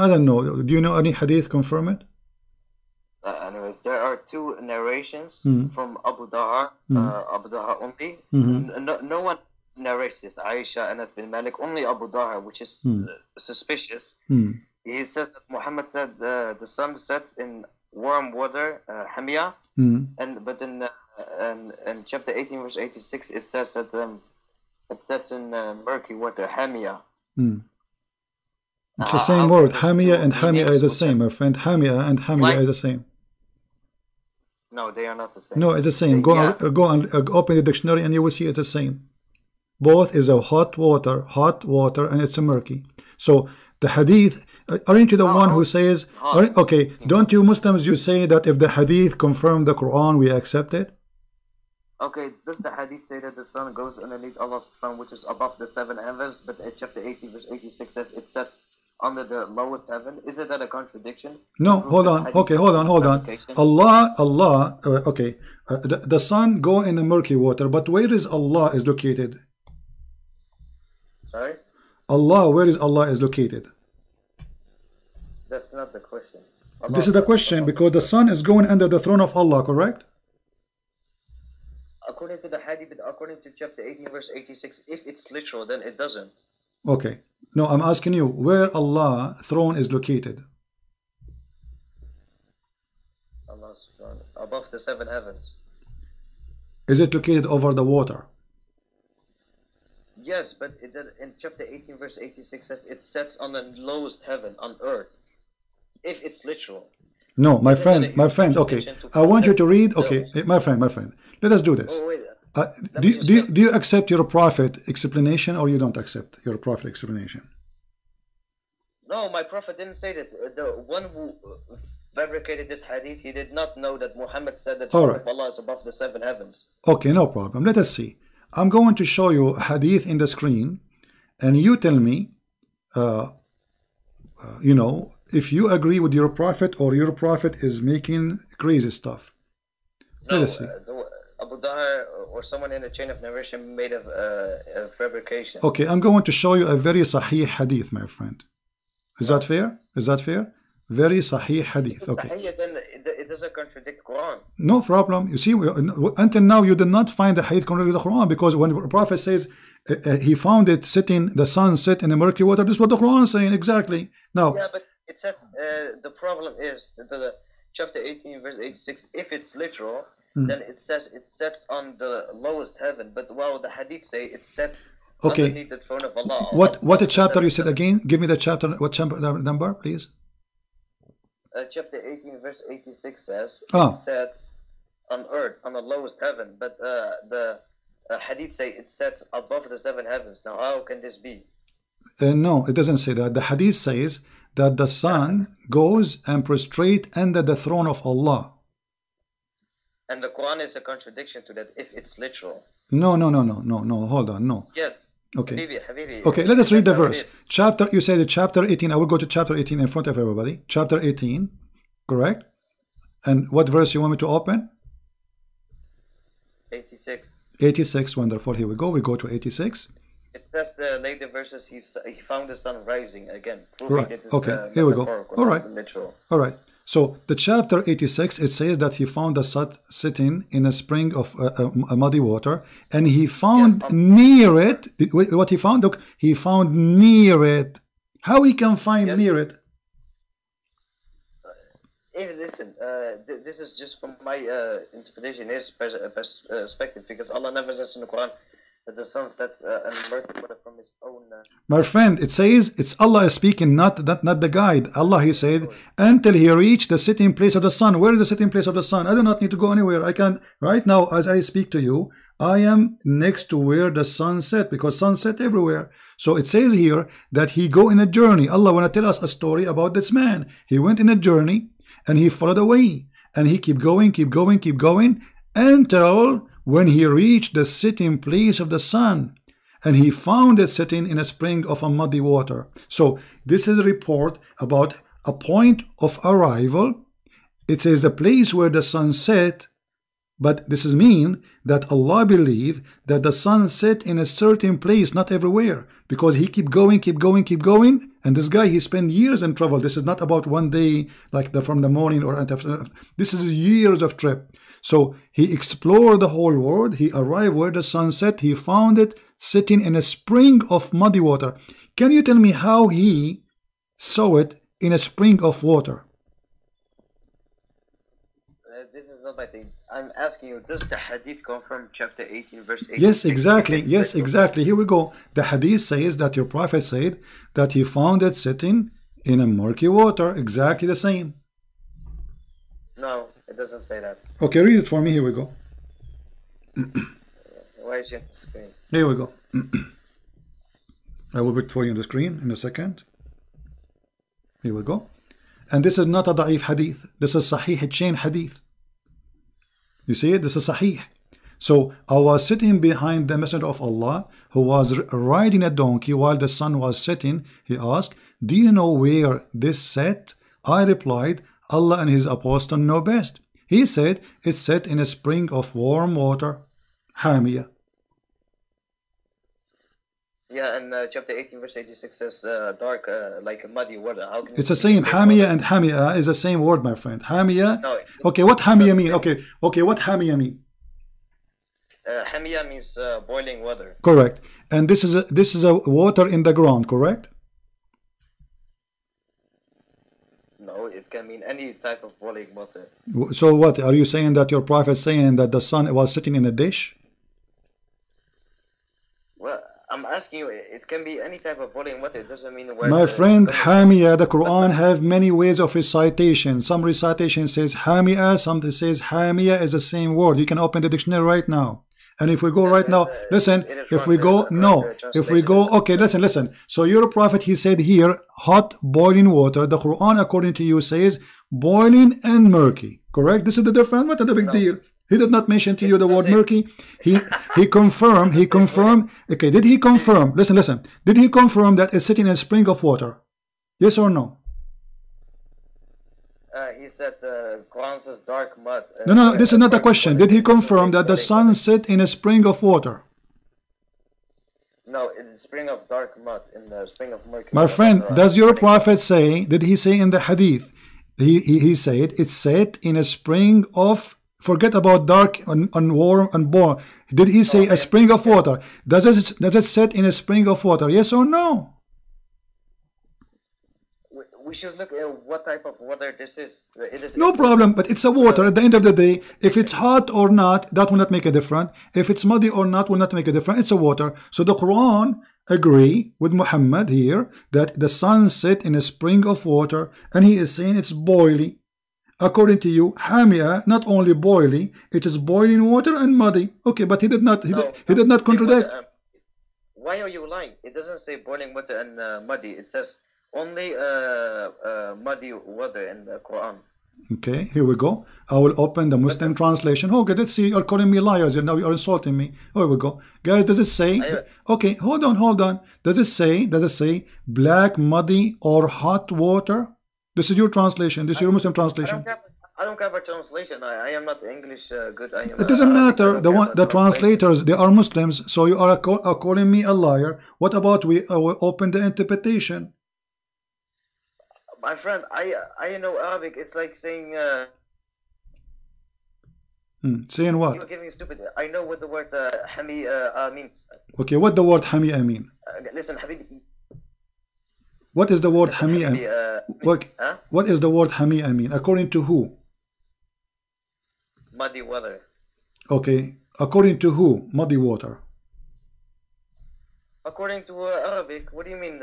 don't know. Do you know any hadith confirm it? Anyways, there are two narrations from Abu Dahar, Abu Dahar only. No one narrates this. Aisha, Anas bin Malik, only Abu Dahar, which is suspicious. He says that Muhammad said the sun sets in warm water, Hamia, but in chapter 18, verse 86, it says that it sets in murky water, Hamia. It's the same word. Hamia and Hamia is the same, my friend. Hamia and Hamia is the same. No, they are not the same. No, it's the same. Go and open the dictionary and you will see it's the same. Both is a hot water, and it's a murky. So the hadith, aren't you the one who says, okay, don't you Muslims, you say that if the hadith confirm the Quran, we accept it? Okay, does the hadith say that the sun goes underneath Allah's throne, which is above the 7 heavens, but chapter 18, verse 86 says it sets under the lowest heaven? Isn't that a contradiction? No, hold on. Okay, hold on. Allah, okay, the sun go in the murky water, but where is Allah is located? Sorry? Allah, where is Allah is located? That's not the question. This is the question, because the sun is going under the throne of Allah, correct? According to the hadith, according to chapter 18, verse 86, if it's literal, then it doesn't. Okay. No, I'm asking you, where Allah throne is located? Allah's throne, above the 7 heavens. Is it located over the water? Yes, but in chapter 18, verse 86 says it sets on the lowest heaven, on earth. If it's literal. No, my friend, okay. I want you to read, okay, my friend, let us do this. Oh, wait. Do you accept your prophet explanation, or you don't accept your prophet explanation? No, my prophet didn't say that. The one who fabricated this hadith, he did not know that Muhammad said that All right. Allah is above the 7 heavens. Okay, no problem. Let us see. I'm going to show you a hadith in the screen, and you tell me, you know, if you agree with your prophet or your prophet is making crazy stuff. No, Let us see. Abu Dhar or someone in the chain of narration made a fabrication. Okay, I'm going to show you a very sahih hadith, my friend. Is that fair? Is that fair? Very sahih hadith. Okay. Then it doesn't contradict Quran. No problem. You see, until now you did not find the hadith contradict the Quran, because when the prophet says he found it sitting, the sun set in the murky water, this is what the Quran is saying exactly. Now, yeah, but it says the problem is the chapter 18 verse 86. If it's literal, then it says it sets on the lowest heaven. But wow, the hadith say it sets underneath the throne of Allah. What a chapter you said again? Give me the chapter. What chapter number, please? Chapter 18 verse 86 says it sets on earth, on the lowest heaven, but the hadith say it sets above the 7 heavens. Now how can this be? No, it doesn't say that. The hadith says that the sun goes and prostrate under the throne of Allah. And the Quran is a contradiction to that if it's literal. No, hold on, no. Yes. Okay. Habibi, okay, let us read the verse. Chapter, you said chapter 18. I will go to chapter 18 in front of everybody. Chapter 18, correct? And what verse you want me to open? 86. 86, wonderful. Here we go. We go to 86. It says the later verses he found the sun rising again. Right. Okay, here we go. All right. Literal. All right. So the chapter 86, it says that he found the sun sitting in a spring of a muddy water, and he found near it, what he found? Look, he found near it. How he can find near it? Listen, this is just from my interpretation, his perspective, because Allah never says in the Quran that the sun sets and Merciful from his own. My friend, it says it's Allah speaking, not the guide. Allah, he said, until he reached the sitting place of the sun. Where is the sitting place of the sun? I do not need to go anywhere. I can, right now, as I speak to you, I am next to where the sun set, because sun set everywhere. So it says here that he go in a journey. Allah want to tell us a story about this man. He went in a journey and he followed away, and he keep going until when he reached the sitting place of the sun, and he found it sitting in a spring of a muddy water. So this is a report about a point of arrival. It says the place where the sun set, but this is mean that Allah believe that the sun set in a certain place, not everywhere, because he keep going, and this guy, he spent years in travel. This is not about one day, like from the morning or after. This is years of trip. So he explored the whole world. He arrived where the sun set. He found it sitting in a spring of muddy water. Can you tell me how he saw it in a spring of water? This is not my thing. I'm asking you, does the hadith come from chapter 18 verse 8? Yes, exactly. Yes, exactly. Here we go. The hadith says that your prophet said that he found it sitting in a murky water. Exactly the same. No, it doesn't say that. Okay, read it for me. Here we go. Why is it on the screen? Here we go. I will put it for you on the screen in a second. Here we go. And this is not a da'if hadith. This is sahih chain hadith. You see it? This is sahih. So I was sitting behind the Messenger of Allah, who was riding a donkey while the sun was setting. He asked, do you know where this set? I replied, Allah and his apostle know best. He said, it's set in a spring of warm water, Hamiyah. Yeah, and chapter 18 verse 86 says dark, like a muddy water. How can it's the same. Hamiyah and Hamiyah is the same word, my friend. Hamiyah. No, okay, what Hamiyah mean? Okay, what Hamiyah mean? Hamiyah means boiling water. Correct. And this is a water in the ground, correct? No, it can mean any type of boiling water. So what are you saying, that your prophet saying that the sun was sitting in a dish? Well, I'm asking you, it can be any type of boiling water. It doesn't mean where. My friend, Hamiyah, the Quran have many ways of recitation. Some recitation says Hamiyah, some says Hamiyah is the same word. You can open the dictionary right now. And if we go right now, listen, if we go, okay, listen. So your prophet, he said here, hot boiling water. The Quran, according to you, says boiling and murky. Correct? This is the difference. What is the big deal? He did not mention to you the word murky. He confirmed. He confirmed. Okay, did he confirm? Listen. Did he confirm that it's sitting in a spring of water? Yes or no? He said Quran says dark mud. No. This is not the question. Did he confirm that the sun sit in a spring of water? No, it's a spring of dark mud in the spring of mercury. My friend, does your prophet say? Did he say in the hadith? He said it's set in a spring of. Forget about dark and warm and born. Did he say a spring of water? Does it set in a spring of water? Yes or no? We should look at what type of water this is. No problem, but it's a water. At the end of the day, if it's hot or not, that will not make a difference. If it's muddy or not, will not make a difference. It's a water. So the Quran agree with Muhammad here that the sun set in a spring of water, and he is saying it's boiling. According to you, Hamia, not only boiling, it is boiling water and muddy. Okay, but he did not. He did not contradict. Why are you lying? It doesn't say boiling water and muddy. It says only muddy water in the Quran. Okay, here we go. I will open the Muslim translation. Okay, let's see. You're calling me liars. Now you're insulting me. Here we go, guys. Does it say? Okay, hold on. Does it say black, muddy, or hot water? This is your translation. This is your Muslim translation. I don't have a translation. I am not English good. It doesn't matter. The translators, they are Muslims. So you are calling me a liar. What about we open the interpretation? My friend, I know Arabic. It's like saying. Saying what? You're giving me stupid. I know what the word hami means. Okay, what the word hami mean? Listen, Habibi. What is the word hami? What is the word hami mean? According to who? Muddy water. Okay, according to who? Muddy water. According to Arabic. What do you mean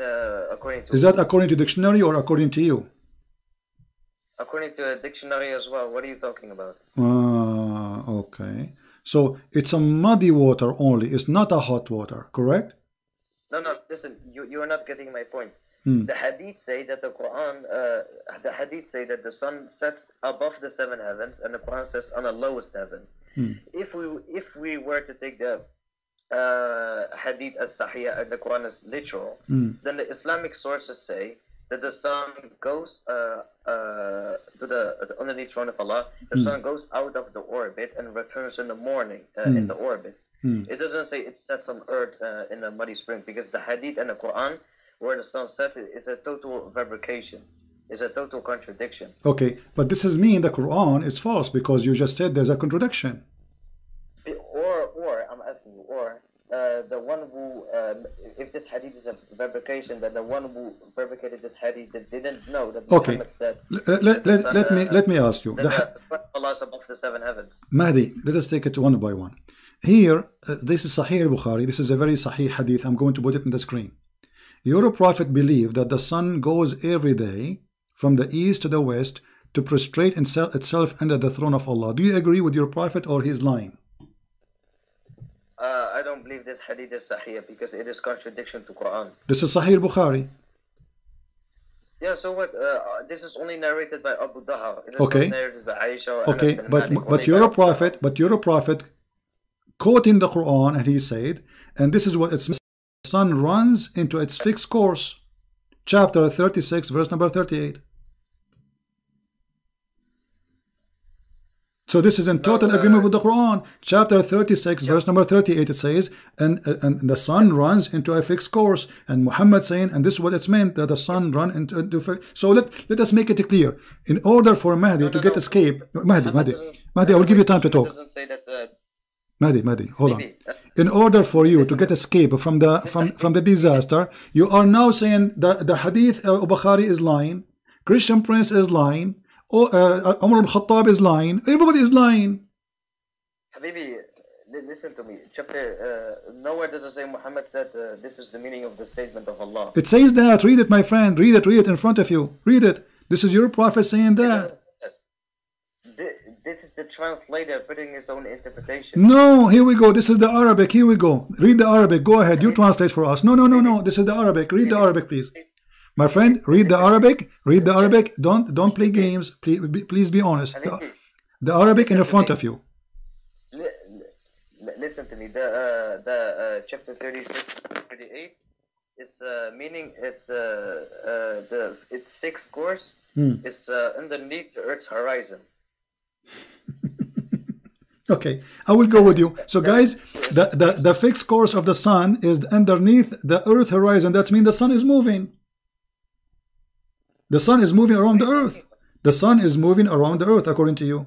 according to? Is that according to dictionary or according to you? According to a dictionary as well. What are you talking about? Okay. So it's a muddy water only. It's not a hot water, correct? No. Listen, you are not getting my point. The hadith say that the Quran, the hadith say that the sun sets above the seven heavens, and the Quran says on the lowest heaven. If we were to take the hadith as sahih and the Quran is literal, then the Islamic sources say that the sun goes to the underneath throne of Allah. The sun goes out of the orbit and returns in the morning in the orbit. It doesn't say it sets on earth in a muddy spring, because the hadith and the Quran where the sun sets is a total fabrication. It's a total contradiction. Okay, but this is mean the Quran is false because you just said there's a contradiction. Or I'm asking you, the one who, if this hadith is a fabrication, then the one who fabricated this hadith didn't know that Muhammad said. Let me ask you. Allah is above the seven heavens. Mahdi, let us take it one by one. Here, this is Sahih Bukhari. This is a very Sahih hadith. I'm going to put it in the screen. Your prophet believed that the sun goes every day from the east to the west to prostrate itself under the throne of Allah. Do you agree with your prophet or he is lying? I don't believe this hadith is sahih because it is contradiction to Quran. This is Sahih Bukhari. Yeah, so what? This is only narrated by Abu Dahar. It is okay. not narrated by Aisha. Okay, but your prophet quoting the Quran, and he said, and this is what it's. Sun runs into its fixed course. Chapter 36, verse number 38. So this is in total agreement with the Quran. Chapter 36, verse number 38, it says, and the sun runs into a fixed course. And Muhammad saying, and this is what it's meant, that the sun run into so let us make it clear. In order for Mahdi to get escape, Mahdi, I will give you time to talk. Mahdi, hold on. In order for you to get escape from the disaster, you are now saying that the hadith of Bukhari is lying, Christian Prince is lying, Umar al-Khattab is lying, everybody is lying. Habibi, listen to me. Chapter nowhere does it say Muhammad said this is the meaning of the statement of Allah. It says that. Read it, my friend. Read it in front of you. Read it. This is your prophet saying that. This is the translator putting his own interpretation. No, here we go. This is the Arabic. Here we go. Read the Arabic. Go ahead. You translate for us. No. This is the Arabic. Read the Arabic, please. My friend, read the Arabic. Read the Arabic. Don't play games. Please be honest. The Arabic in front of you. Listen to me. The chapter 36, 38 is meaning its fixed course is underneath the Earth's horizon. Okay, I will go with you. So guys, the fixed course of the sun is underneath the Earth horizon. That means the sun is moving. The sun is moving around the Earth. The sun is moving around the Earth, according to you.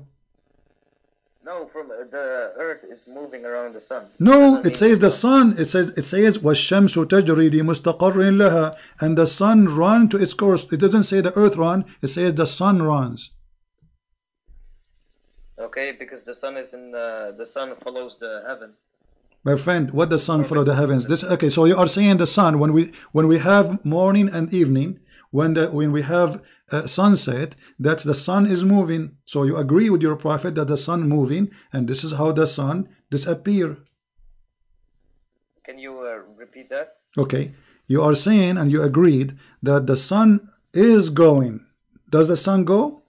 No, from the Earth is moving around the sun. No, it says the sun. It says وَالشَّمْسُ تَجْرِي لِمُسْتَقَرٍ لَهَا, and the sun run to its course. It doesn't say the Earth run. It says the sun runs. Okay, because the sun is in the sun follows the heaven. My friend, what the sun follow the heavens? This okay. So you are saying the sun when we have morning and evening, when we have sunset, that's the sun is moving. So you agree with your prophet that the sun moving, and this is how the sun disappear. Can you repeat that? Okay, you are saying and you agreed that the sun is going. Does the sun go?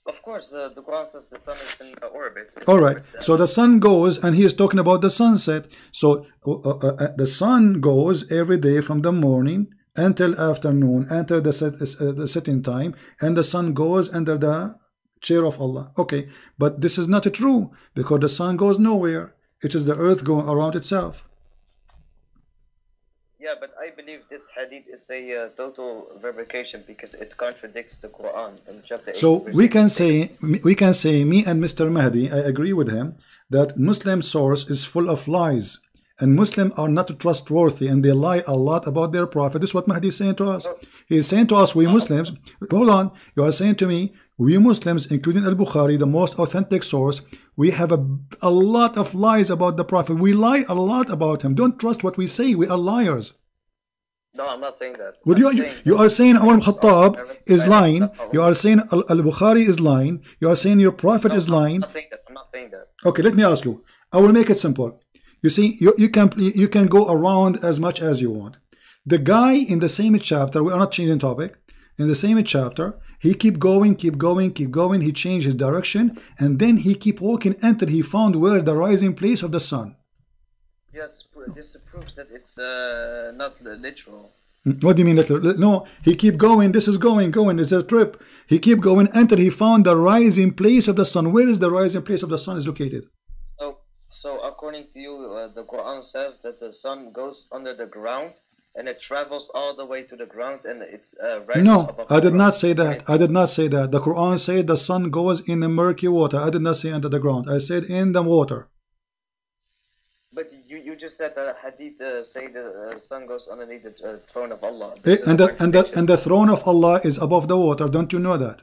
Of course, the Quran says the sun is in orbit. All right, so the sun goes, and he is talking about the sunset. So the sun goes every day from the morning until afternoon, until the setting time, and the sun goes under the chair of Allah. Okay, but this is not true, because the sun goes nowhere. It is the earth going around itself. Yeah, but I believe this hadith is a total fabrication because it contradicts the Quran in chapter 8. So we can say, me and Mr. Mahdi, I agree with him that Muslim source is full of lies, and Muslims are not trustworthy, and they lie a lot about their prophet. This is what Mahdi is saying to us. He is saying to us, we Muslims, hold on, you are saying to me, we Muslims, including Al-Bukhari, the most authentic source, we have a lot of lies about the prophet. We lie a lot about him. Don't trust what we say. We are liars. No, I'm not saying that. Would you are saying Umar Khattab is lying. You are saying Al-Bukhari is lying. You are saying your prophet is lying. I'm not saying that. Okay, let me ask you. I will make it simple. You see, you can go around as much as you want. The guy in the same chapter, we are not changing topic. In the same chapter, he keep going. He changed his direction, and then he keep walking until he found where the rising place of the sun. Yes, this proves that it's not literal. What do you mean literal? No, he keep going. This is going. It's a trip. He keep going until he found the rising place of the sun. Where is the rising place of the sun is located? So according to you, the Quran says that the sun goes under the ground, and it travels all the way to the ground, and it's no, I did not say that. I did not say that. The Quran said the sun goes in the murky water. I did not say under the ground. I said in the water. But you just said that hadith say the sun goes underneath the throne of Allah. And the throne of Allah is above the water. Don't you know that?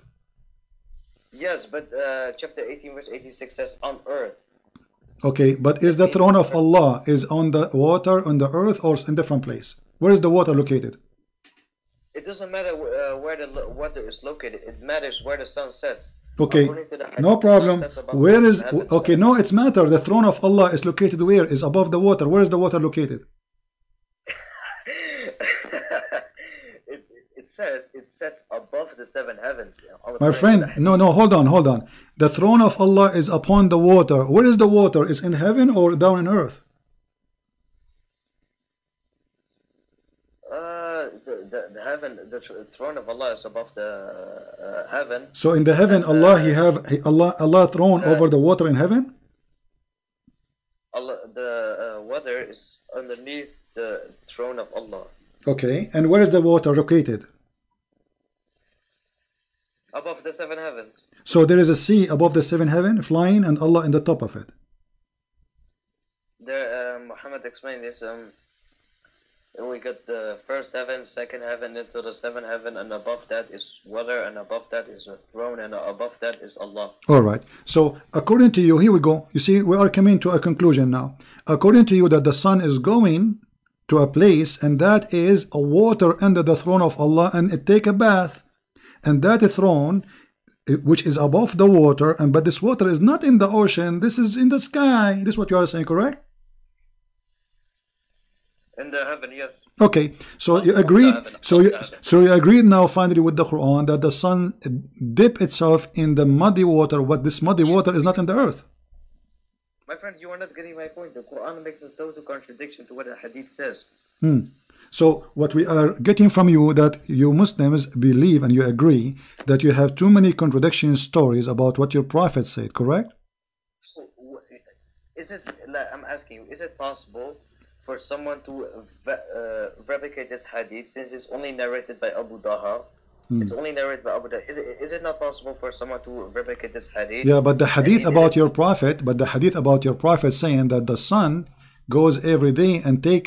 Yes, but chapter 18 verse 86 says on earth. Okay, but is the throne of Allah is on the water, on the earth, or in different place? Where is the water located? It doesn't matter where the water is located. It matters where the sun sets. Okay, no problem. Where is, okay, no, it's matter. The throne of Allah is located where? Is above the water. Where is the water located? It sets above the seven heavens. My friend, no, hold on. The throne of Allah is upon the water. Where is the water? Is in heaven or down in earth? The heaven, the throne of Allah is above the heaven. So in the heaven, Allah throne over the water in heaven. The water is underneath the throne of Allah. Okay, and where is the water located? Above the seven heavens. So there is a sea above the seven heaven, flying, and Allah in the top of it. There, Muhammad explained this. We got the first heaven, second heaven, into the seventh heaven, and above that is water, and above that is a throne, and above that is Allah. All right. So according to you, here we go. You see, we are coming to a conclusion now. According to you, that the sun is going to a place, and that is a water under the throne of Allah, and it take a bath, and that throne, which is above the water, and but this water is not in the ocean. This is in the sky. This is what you are saying, correct? In the heaven, yes. Okay, so you agreed. So you agreed now finally with the Quran that the sun dip itself in the muddy water. What this muddy water is not in the earth. My friend, you are not getting my point. The Quran makes a total contradiction to what the Hadith says. So what we are getting from you that you Muslims believe and you agree that you have too many contradiction stories about what your prophet said, correct? Is it? I'm asking you. Is it possible for someone to replicate this hadith, since it's only narrated by Abu Daha? It's only narrated by Abu Daha. Is it not possible for someone to replicate this hadith? Yeah, but the hadith about your prophet, saying that the sun goes every day and take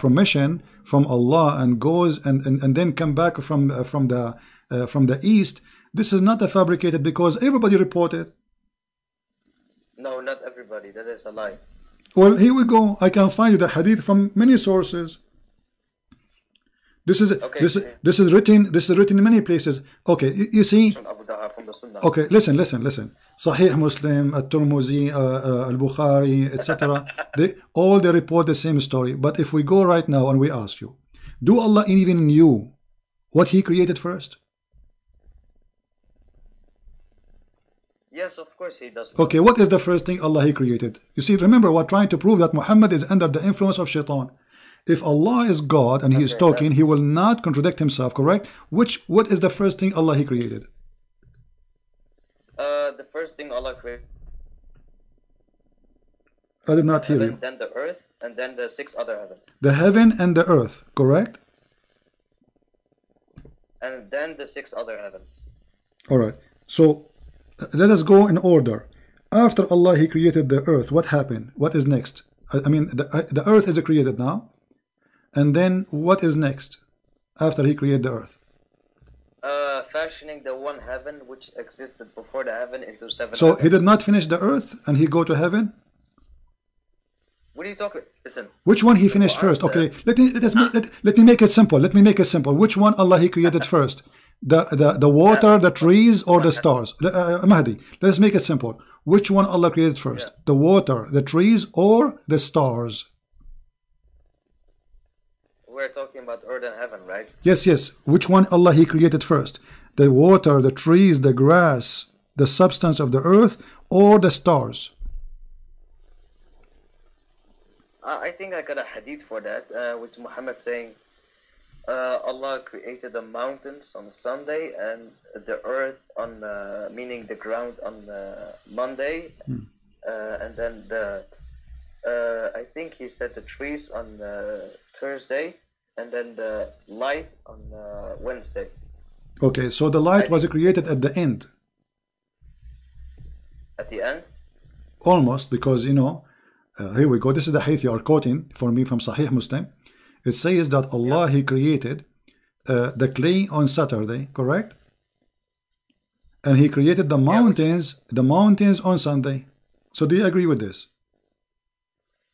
permission from Allah and goes and then come back from the east. This is not a fabricated, because everybody reported. No, not everybody. That is a lie. Well, here we go. I can find you the hadith from many sources. This is okay. This is written in many places. Okay, you see. Okay, listen. Sahih Muslim, At-Tirmidhi, Al-Bukhari, etc. They report the same story. But if we go right now and we ask you, do Allah even knew what He created first? Yes, of course He does. Okay, what is the first thing Allah He created? You see, remember, we're trying to prove that Muhammad is under the influence of shaitan. If Allah is God and He is talking, He will not contradict Himself, correct? What is the first thing Allah He created? The first thing Allah created. I did not hear you. Then the earth, and then the 6 other heavens. The heaven and the earth, correct? And then the 6 other heavens. All right. So let us go in order. After Allah He created the earth, what happened? What is next? I mean, the earth is created now. And then what is next after He created the earth? Fashioning the one heaven which existed before the heaven into 7 So heavens. He did not finish the earth and He go to heaven? What are you talking? Listen. Which one He finished first? Okay, let me make it simple. Let me make it simple. Which one Allah He created first? The water, the trees, or the stars? Mahdi, let's make it simple. Which one Allah created first? The water, the trees, or the stars? We're talking about earth and heaven, right? Yes. Which one Allah He created first? The water, the trees, the grass, the substance of the earth, or the stars? I think I got a hadith for that, with Muhammad saying, Allah created the mountains on Sunday and the earth on, meaning the ground, on Monday, and then I think he said the trees on Thursday, and then the light on Wednesday. Okay, so the light was created at the end. At the end? Almost, because here we go. This is the hadith you are quoting for me from Sahih Muslim. It says that Allah He created the clay on Saturday, correct? And He created the mountains on Sunday. So do you agree with this?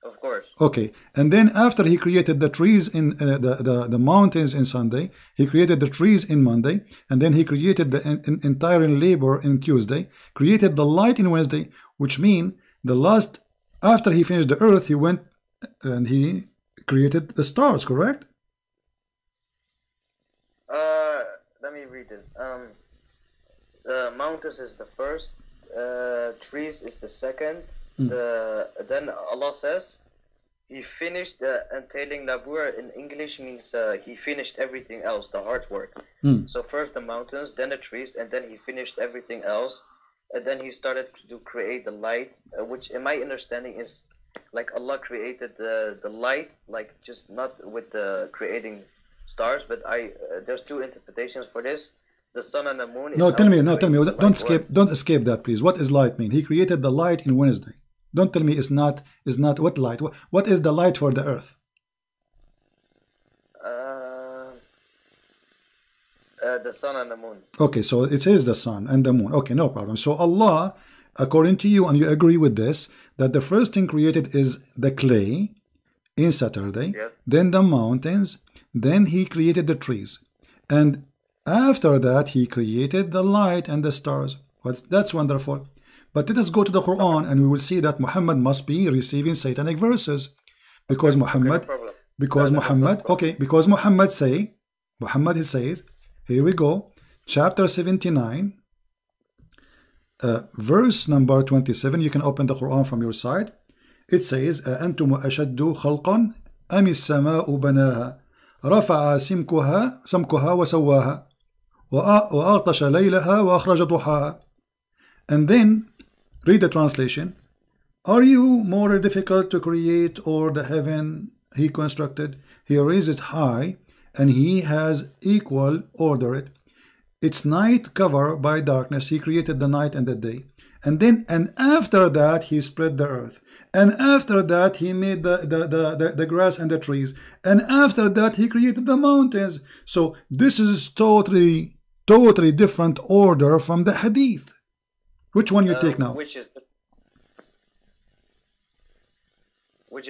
Of course. Okay, and then after He created the trees in the mountains in Sunday, He created the trees in Monday, and then He created the entire labor in Tuesday, created the light in Wednesday, which means after He finished the earth, He went and He created the stars, correct? Let me read this. The mountains is the first, trees is the second. Then Allah says He finished the entailing labur. In English means He finished everything else, the hard work. So first the mountains, then the trees, and then He finished everything else, and then He started to create the light, which in my understanding is like Allah created the light, like just not with the creating stars, but there's 2 interpretations for this. The sun and the moon. Tell me. Don't escape that, please. What does light mean? He created the light in Wednesday. Don't tell me it's not what light. What is the light for the earth? The sun and the moon. Okay, so it is the sun and the moon. Okay, no problem. So Allah, according to you, and you agree with this, that the first thing created is the clay in Saturday, then the mountains, then He created the trees, and after that He created the light and the stars. Well, that's wonderful. But let us go to the Quran and we will see that Muhammad must be receiving satanic verses, because Muhammad Because Muhammad, okay, because Muhammad he says, here we go, chapter 79, verse number 27. You can open the Quran from your side. It says, أأنتم أشد خلقا أم السماء بناها رفع سمكها وسواها وأغطش ليلها وأخرج ضحاها. And then read the translation. Are you more difficult to create, or the heaven he constructed? He raised it high, and he has equal ordered its night covered by darkness. He created the night and the day. And after that he spread the earth. And after that he made the grass and the trees. And after that he created the mountains. So this is totally different order from the hadith. Which one you take now? Which is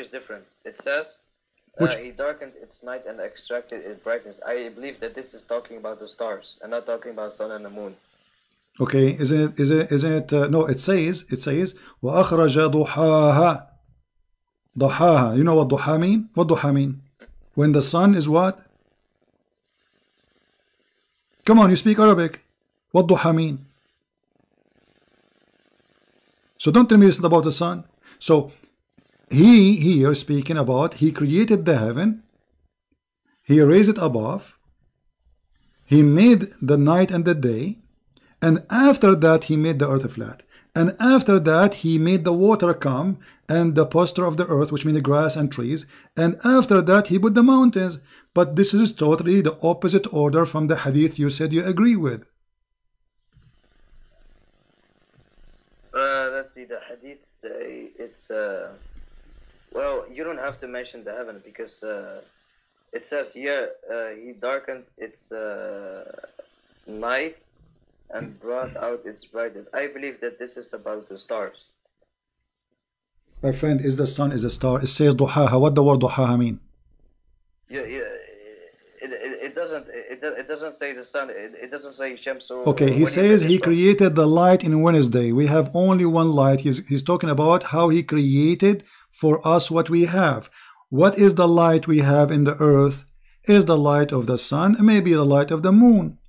different. It says he darkened its night and extracted its brightness. I believe that this is talking about the stars and not talking about sun and the moon. Okay, isn't it no, it says وأخرج ضحاها. ضحاها. You know what ضحى mean? What ضحى mean? When the sun is what? Come on, you speak Arabic. What ضحى mean? So don't tell me it's about the sun. So he here speaking about he created the heaven, he raised it above, he made the night and the day, and after that he made the earth flat, and after that he made the water come and the posture of the earth, which means the grass and trees, and after that he put the mountains. But this is totally the opposite order from the hadith you said you agree with. Let's see, the hadith it's well, you don't have to mention the heaven, because it says here he darkened its night and brought out its brightness. I believe that this is about the stars. My friend, is the sun is a star. It says duhaha. What the word duhaha mean? Yeah. It doesn't say the sun. It doesn't say Shamsu. Okay, he says he created the light in Wednesday. We have only one light. He's talking about how he created for us what we have. What is the light we have in the earth? Is the light of the sun, maybe the light of the moon.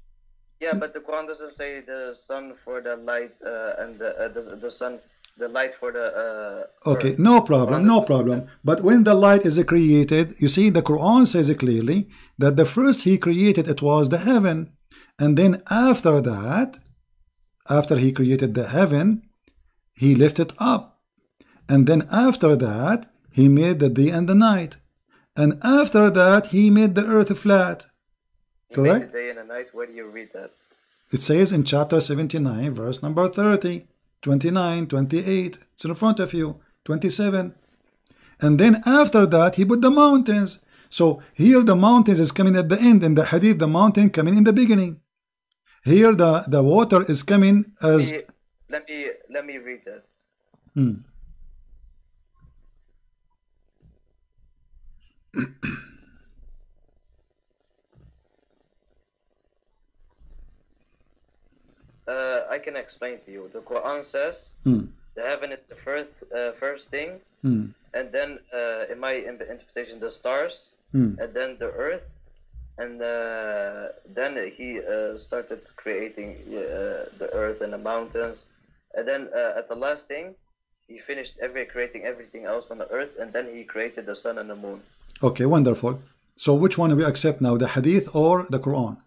Yeah, but the Quran doesn't say the sun for the light and the sun, the light for the okay, earth. no problem. But when the light is created, you see the Quran says clearly that the first he created it was the heaven, and then after that, after he created the heaven, he lifted up, and then after that he made the day and the night, and after that he made the earth flat. Correct? Made the day and the night. Where do you read that? It says in chapter 79, verse number 30, 29, 28. It's in front of you. 27. And then after that, he put the mountains. So here the mountains is coming at the end. In the hadith, the mountain coming in the beginning. Here the water is coming as... Let me read that. I can explain to you. The Quran says the heaven is the first thing, and then in my interpretation the stars, and then the earth, and then he started creating the earth and the mountains, and then at the last thing he finished creating everything else on the earth, and then he created the sun and the moon. Okay, wonderful. So which one do we accept now, the hadith or the Quran?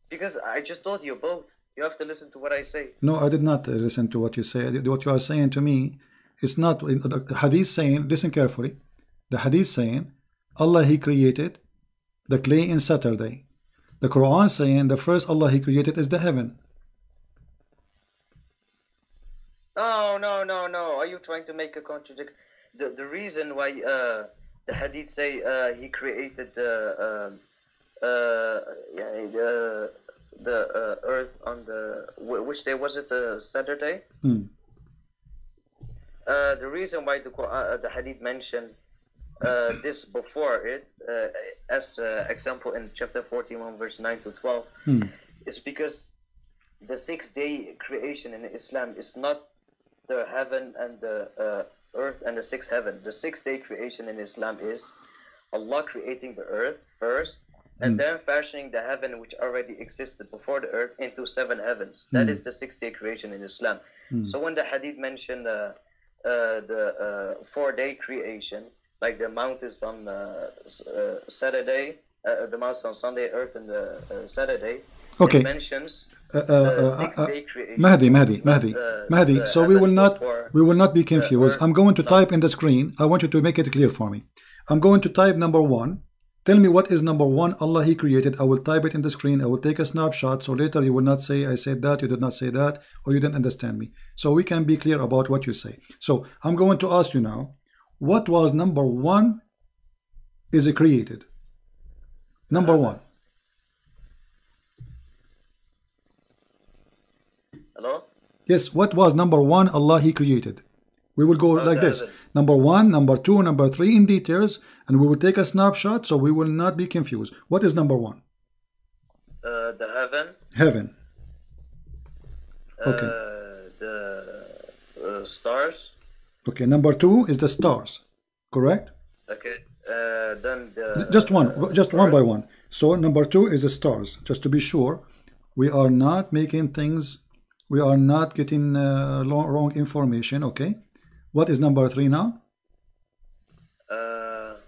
Because I just told you both. You have to listen to what I say. No, I did not listen to what you say. What you are saying to me, it's not the hadith saying, listen carefully. The hadith saying, Allah he created the clay in Saturday. The Quran saying the first Allah he created is the heaven. No. Are you trying to make a contradiction? The reason why the hadith say he created the earth on the which day was it? Saturday. The reason why the Quran, the hadith mentioned this before it, as example in chapter 41 verse 9 to 12, is because the 6-day creation in Islam is not the heaven and the earth and the sixth heaven. The 6-day creation in Islam is Allah creating the earth first, and then fashioning the heaven which already existed before the earth into 7 heavens. That is the 6-day creation in Islam. So when the hadith mentioned the 4-day creation, like the mountains on Saturday, the mountains on Sunday, earth on the Saturday, okay. it mentions the 6-day creation. Mahdi. So we will not be confused. I'm going to type in the screen. I want you to make it clear for me. I'm going to type number 1. Tell me what is number 1 Allah He created. I will type it in the screen. I will take a snapshot, so later you will not say I said that, you did not say that, or you didn't understand me. So we can be clear about what you say. So I'm going to ask you now, what was number 1 is created? Number 1. Hello? Yes, what was number 1 Allah He created? We will go like this. Number 1, number 2, number 3 in details, and we will take a snapshot so we will not be confused. What is number 1? The heaven. Heaven. Okay. The stars. Okay, number 2 is the stars. Correct? Okay. Then the just one by one. So number 2 is the stars. Just to be sure, we are not making things, we are not getting wrong information. Okay. What is number 3 now? The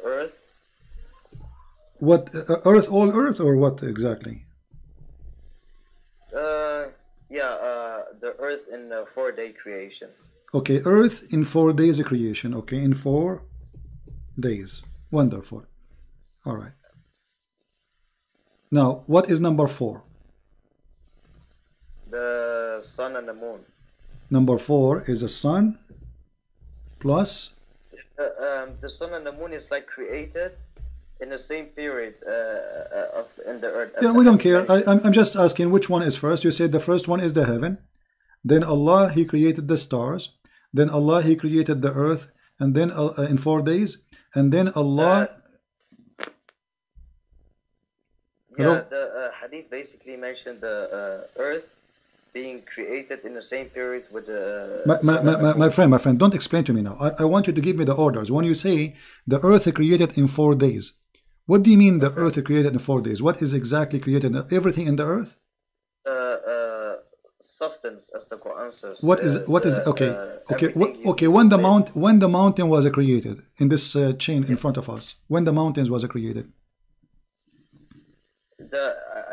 earth. What earth? All earth, or what exactly? The earth in the 4-day creation. Okay, earth in 4 days of creation. Okay, in 4 days. Wonderful. All right. Now, what is number 4? The sun and the moon. Number 4 is the sun plus. The sun and the moon is like created in the same period in the earth. Yeah, we don't care. I'm just asking which one is first. You said the first one is the heaven. Then Allah He created the stars. Then Allah He created the earth, and then in 4 days, and then Allah. The hadith basically mentioned the earth being created in the same period with the my friend, don't explain to me now. I want you to give me the orders. When you say the earth is created in 4 days, what do you mean the earth is created in 4 days? What is exactly created? Everything in the earth? Substance, as the Quran says. What is okay? When the mountain was created in this chain in front of us, when the mountains was created?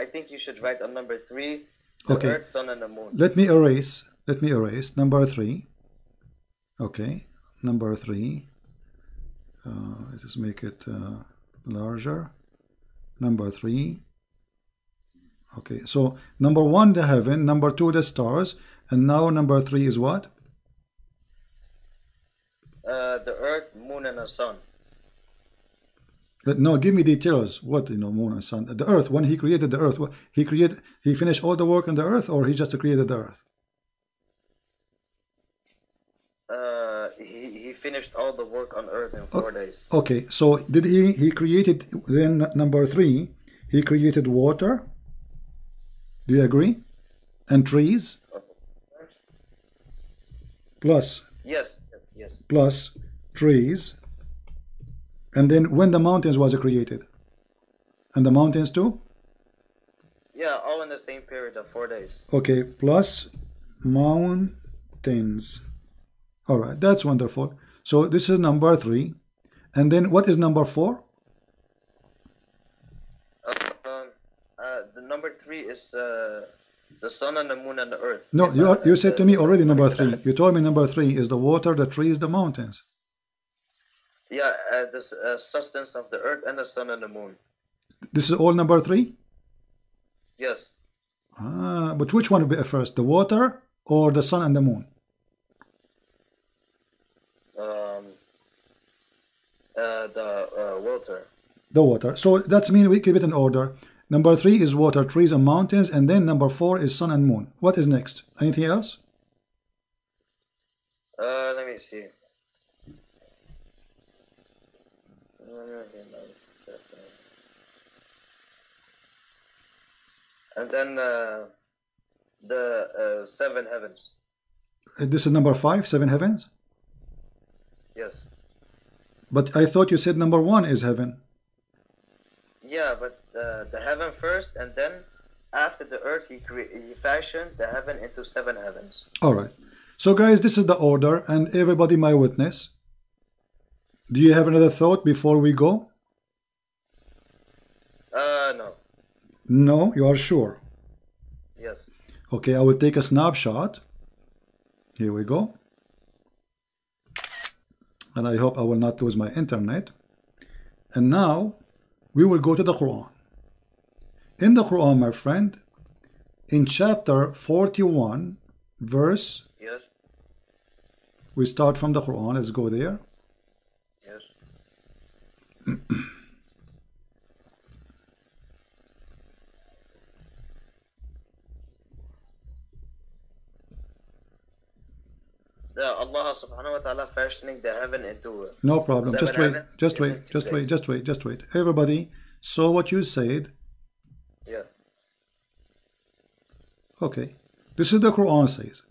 I think you should write on number 3. Okay. Earth, sun, and the moon. Let me erase number 3. Okay, number 3. Let's just make it larger. Number 3. Okay, so number 1 the heaven, number 2 the stars, and now number 3 is what? The earth, moon, and the sun. No, give me details. What, moon and sun? The earth, when He created the earth, He finished all the work on the earth, or He just created the earth? He finished all the work on earth in 4 days. Okay, so did He created, then number 3, He created water? Do you agree? And trees? Plus? Yes. Plus trees. And then when the mountains was created? And the mountains too? Yeah, all in the same period of 4 days. Okay, plus mountains. All right, that's wonderful. So this is number 3. And then what is number 4? The number 3 is the sun and the moon and the earth. No, you said to me already number 3. You told me number 3 is the water, the trees, the mountains. Yeah, the substance of the earth and the sun and the moon. This is all number 3? Yes. But which one will be first, the water or the sun and the moon? The water. The water. So that means we keep it in order. Number 3 is water, trees, and mountains, and then number 4 is sun and moon. What is next? Anything else? Let me see. And then the 7 heavens. This is number 5, 7 heavens? Yes. But I thought you said number one is heaven. Yeah, but the heaven first, and then after the earth, he fashioned the heaven into 7 heavens. All right. So guys, this is the order, and everybody my witness. Do you have another thought before we go? No. No, you are sure? Yes. Okay, I will take a snapshot. Here we go. And I hope I will not lose my internet. And now we will go to the Quran. In the Quran, my friend, in chapter 41, verse. Yes. We start from the Quran. Let's go there. Yes. Allah subhanahu wa ta'ala fashioning the heaven into no problem. Just wait. Everybody saw what you said. Yeah. Okay. This is the Quran says.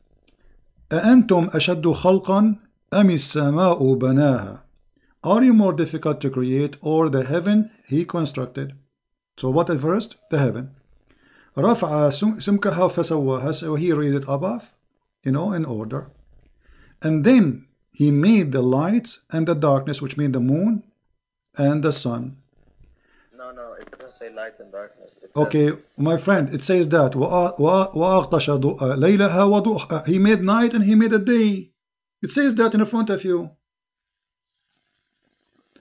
أَأَنْتُمْ أَشَدُّ خَلْقًا أَمِ السَّمَاءُ بَنَاهَا. Are you more difficult to create, or the heaven he constructed? So what at first? The heaven. رَفْعَ سُمْكَهَا فَسَوَّاهَا. So he raised it above, in order. And then he made the lights and the darkness, which mean the moon and the sun. No, it doesn't say light and darkness. Okay, my friend, it says that he made night and he made a day. It says that in front of you.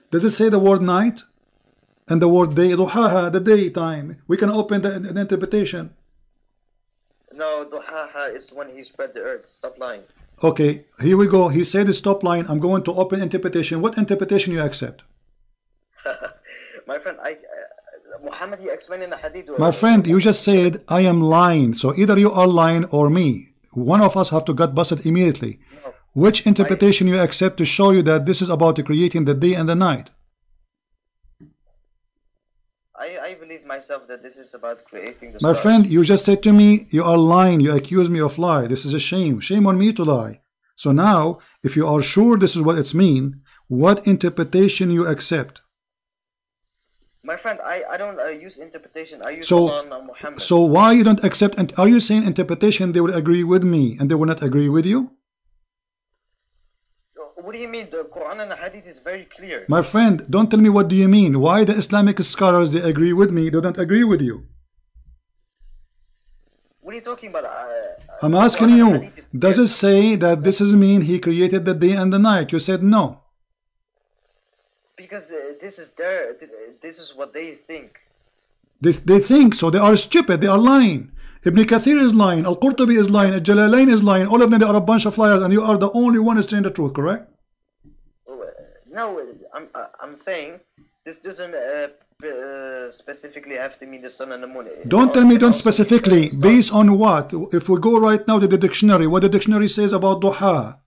Does it say the word night and the word day? Duhaha, the daytime. We can open the interpretation. No, duhaha is when he spread the earth. Stop lying. Okay, here we go. He said the stop line. I'm going to open interpretation. What interpretation you accept? My friend, Muhammad, he explained in the hadith. My friend, you just said I am lying. So either you are lying or me. One of us have to get busted immediately. No. Which interpretation you accept to show you that this is about creating the day and the night? I believe myself that this is about creating the My stars. friend, you just said to me, you are lying. You accuse me of lie. This is a shame. Shame on me to lie. So now, if you are sure this is what it's mean, what interpretation you accept? My friend, I don't use interpretation. I use Allah, Muhammad. So why you don't accept? And are you saying interpretation they will agree with me and they will not agree with you? What do you mean? The Quran and the Hadith is very clear. My friend, don't tell me what do you mean. Why the Islamic scholars they agree with me, they don't agree with you? What are you talking about? I'm asking you, does it say that this is mean he created the day and the night? You said no. Because this is what they think. They think, so they are stupid, they are lying. Ibn Kathir is lying, Al-Qurtubi is lying, Al-Jalalain is lying, all of them they are a bunch of liars, and you are the only one who is saying the truth, correct? No, I'm saying this doesn't specifically have to mean the sun and the moon. Don't tell me don't specifically. Based on what? If we go right now to the dictionary, what the dictionary says about duha?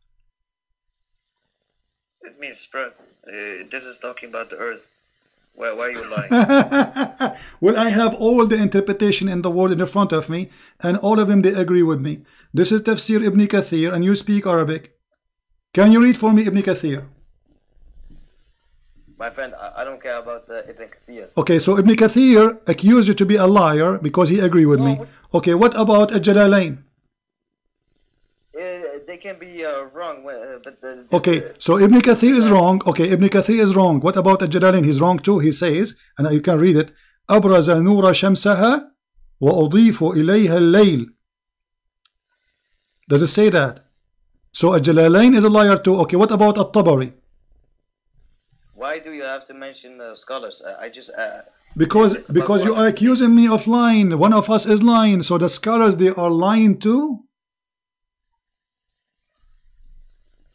It means spread. This is talking about the earth. Why are you lying? Well, I have all the interpretation in the world in front of me, and all of them they agree with me. This is Tafsir Ibn Kathir, and you speak Arabic. Can you read for me Ibn Kathir? My friend, I don't care about Ibn Kathir. Okay, so Ibn Kathir accused you to be a liar because he agreed with me. Okay, what about Al-Jalalain? They can be wrong. Okay, so Ibn Kathir is wrong. Okay, Ibn Kathir is wrong. What about Al-Jalalain? He's wrong too. He says, and you can read it, أبرز نور شمسها وأضيف إليها الليل. Does it say that? So Al-Jalalain is a liar too. Okay, what about At-Tabari? Why do you have to mention scholars? I just because you are accusing me of lying. One of us is lying. So the scholars they are lying too.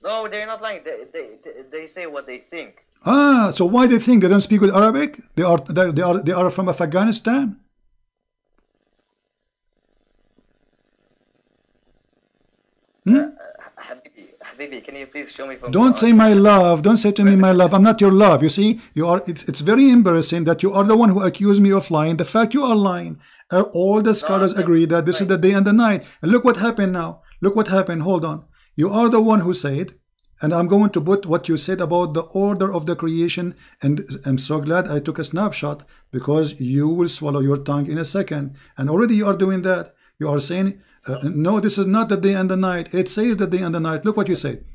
No, they're not lying. They say what they think. Ah, so why they think they don't speak with Arabic? They are from Afghanistan. Habibi, can you please show me from? Don't say my love. Don't say to me my love. I'm not your love. You see, you are. It's very embarrassing that you are the one who accused me of lying. The fact you are lying. All the scholars agree that this is the day and the night. And look what happened now. Look what happened. Hold on. You are the one who said And I'm going to put what you said about the order of the creation. And I'm so glad I took a snapshot, because you will swallow your tongue in a second. And already you are doing that. You are saying, no, this is not the day and the night. It says the day and the night. Look what you said.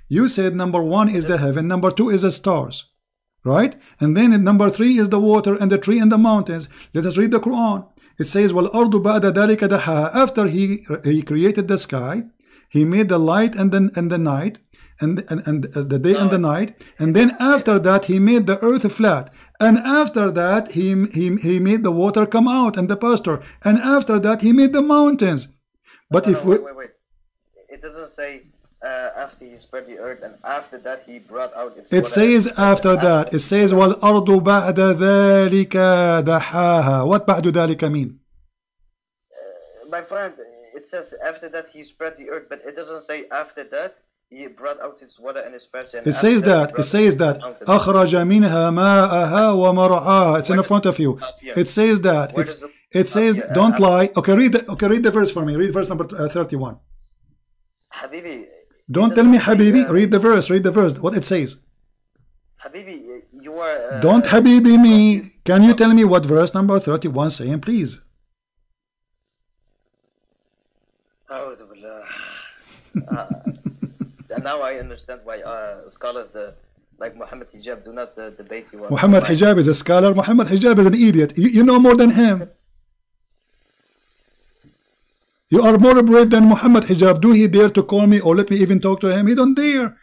You said number 1 is the heaven, number 2 is the stars, right? And then number 3 is the water and the tree and the mountains. Let us read the Quran. It says, وَالْأَرْضُ بَعْدَ ذَلِكَ دَحَاهَا. After he created the sky, he made the light and the night, and the day and the night, and then after that he made the earth flat, and after that he made the water come out and the pasture, and after that he made the mountains. But wait. It doesn't say after he spread the earth and after that he brought out its It says after that. It says وَالْأَرْضُ بَعْدَ ذَلِكَ دَحَاهَا. What بَعْدُ ذَلِكَ mean? My friend, it says after that he spread the earth, but it doesn't say after that he brought out its water and its pasture. It says that. أَخْرَجَ مِنْهَا مَاءَهَا وَمَرْعَاهَا. It's in front of you. It says that. It says, don't lie. Okay, read the verse for me. Read verse number 31. Habibi. Don't tell me Habibi. Read the verse. What it says. Habibi, you are... Don't Habibi me. Can you tell me what verse number 31 saying, please? Now I understand why scholars like Muhammad Hijab do not debate you. Muhammad Hijab is a scholar. Muhammad Hijab is an idiot. You know more than him. You are more brave than Muhammad Hijab. Do he dare to call me or let me even talk to him? He don't dare.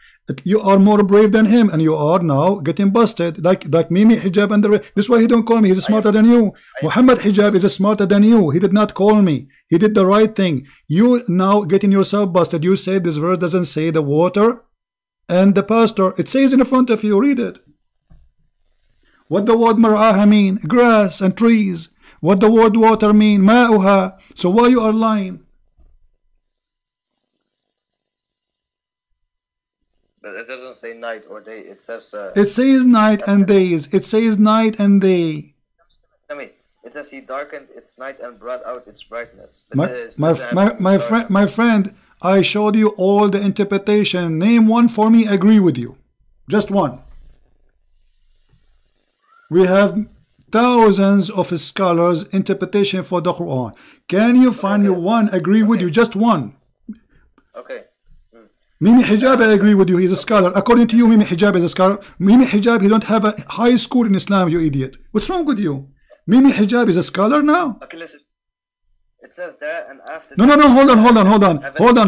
You are more brave than him, and you are now getting busted like Mimi Hijab and the rest. This is why he don't call me. He's smarter than you. Muhammad Hijab is smarter than you. He did not call me. He did the right thing. You now getting yourself busted. You say this verse doesn't say the water and the pasture. It says in front of you. Read it. What the word mar'aha mean? Grass and trees. What the word water mean? Ma'uha. So why you are lying? But it doesn't say night or day. It says... it says night and days. It says night and day. I mean, it says he darkened its night and brought out its brightness. My friend, I showed you all the interpretation. Name one for me, agree with you. Just one. We have thousands of scholars interpretation for the Quran. Can you find me one agree with you? Just one. Okay. Mimi Hijab, I agree with you. He's a scholar. According to you, Mimi Hijab is a scholar. Mimi Hijab, he don't have a high school in Islam, you idiot. What's wrong with you? Mimi Hijab is a scholar now. Okay, listen. It says there and after. No,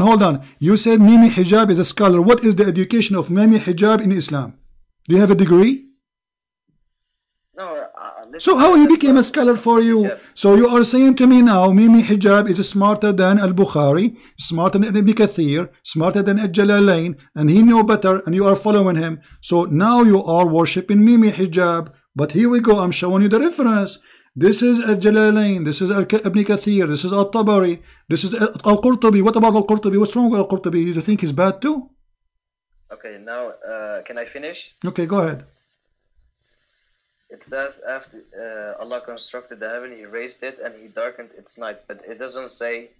hold on. You said Mimi Hijab is a scholar. What is the education of Mimi Hijab in Islam? Do you have a degree? No. So how he became a scholar for you? So you are saying to me now, Mimi Hijab is smarter than Al-Bukhari, smarter than Ibn Kathir, smarter than Al-Jalalain, and he knew better, and you are following him. So now you are worshipping Mimi Hijab. But here we go, I'm showing you the reference. This is Al-Jalalain, this is Ibn Kathir, this is Al-Tabari, this is Al-Qurtubi. What about Al-Qurtubi? What's wrong with Al-Qurtubi? You think he's bad too? Okay, now can I finish? Okay, go ahead. It says after Allah constructed the heaven, He raised it and He darkened its night. But it doesn't say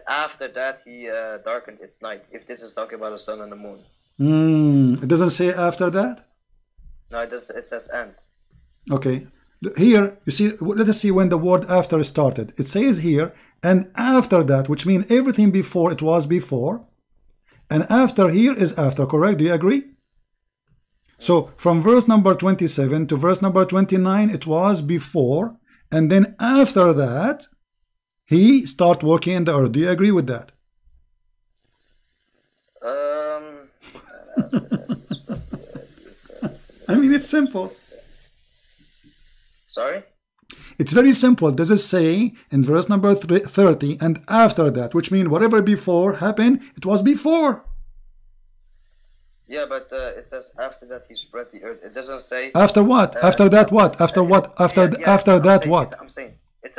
after that He darkened its night. If this is talking about the sun and the moon. It doesn't say after that? No, it does. It says and. Okay. Here, you see, let us see when the word after started. It says here, and after that, which means everything before it was before. And after here is after, correct? Do you agree? So from verse number 27 to verse number 29, it was before, and then after that, he started working in the earth. Do you agree with that? I mean, it's simple. Sorry? It's very simple. Does it say in verse number 30, and after that, which means whatever before happened, it was before. Yeah, but it says after that he spread the earth. It doesn't say after what? After that what? After what? After that what? I'm saying it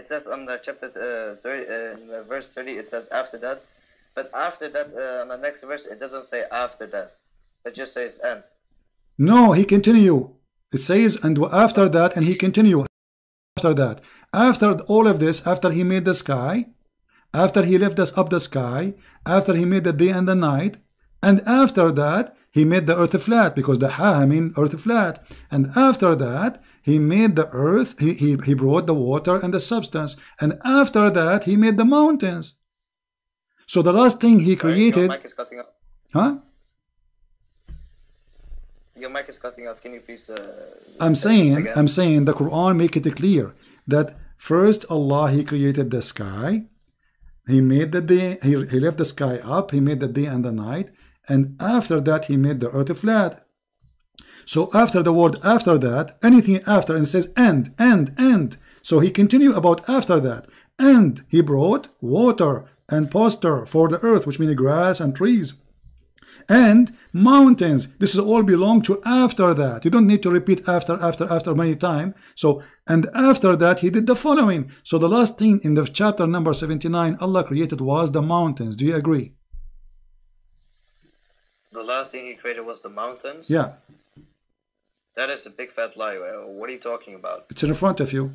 says on the chapter 30, verse 30. It says after that, but after that on the next verse it doesn't say after that. It just says and. No, he continue. It says and after that, and he continue after that. After all of this, after he made the sky, after he left us up the sky, after he made the day and the night. And after that, he made the earth flat, because the ha mean earth flat. And after that, he made the earth, he brought the water and the substance. And after that, he made the mountains. So the last thing he created. Your mic is cutting off. Huh? Your mic is cutting off. Can you please? I'm saying the Quran make it clear that first Allah, he created the sky. He made the day, he left the sky up, he made the day and the night, and after that he made the earth flat. So after the word after that, anything after, and it says and. So he continued about after that. And he brought water and pasture for the earth, which means grass and trees. And mountains. This is all belong to after that. You don't need to repeat after many times. So, and after that he did the following. So the last thing in the chapter number 79 Allah created was the mountains. Do you agree? The last thing he created was the mountains? Yeah. That is a big fat lie. What are you talking about? It's in front of you.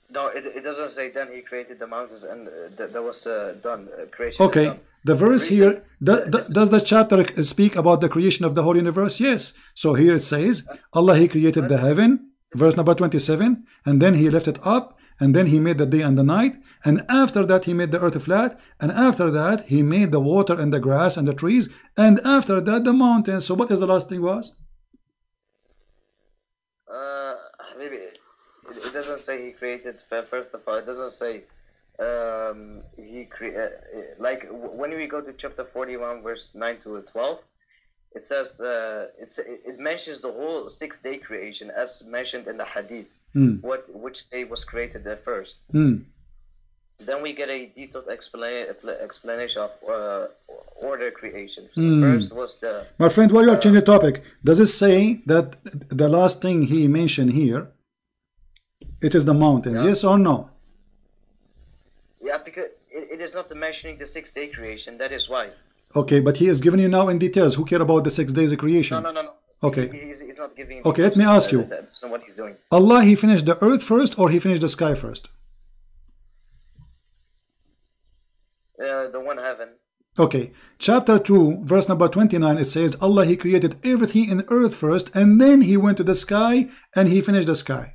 No, it doesn't say then he created the mountains and that was done. Creation. Okay. The verse here, does the chapter speak about the creation of the whole universe? Yes. So here it says, Allah, he created the heaven, verse number 27, and then he left it up, and then he made the day and the night, and after that he made the earth flat, and after that he made the water and the grass and the trees, and after that the mountains. So what is the last thing was? Maybe it doesn't say he created, first of all, it doesn't say he created, like when we go to chapter 41 verse 9 to 12, it says it mentions the whole 6-day creation as mentioned in the hadith, which day was created at first. Then we get a detailed explanation of order creation. So first was the... My friend, why you are changing the topic? Does it say that the last thing he mentioned here, it is the mountains, yes or no? Yeah, because it is not mentioning the 6-day creation, that is why. Okay, but he is giving you now in details. Who care about the 6 days of creation? No. Okay. He's not giving... Okay, let me ask you. What he's doing. Allah, he finished the earth first or he finished the sky first? The one heaven. Okay, chapter 2, verse number 29, it says, Allah, he created everything in earth first, and then he went to the sky, and he finished the sky.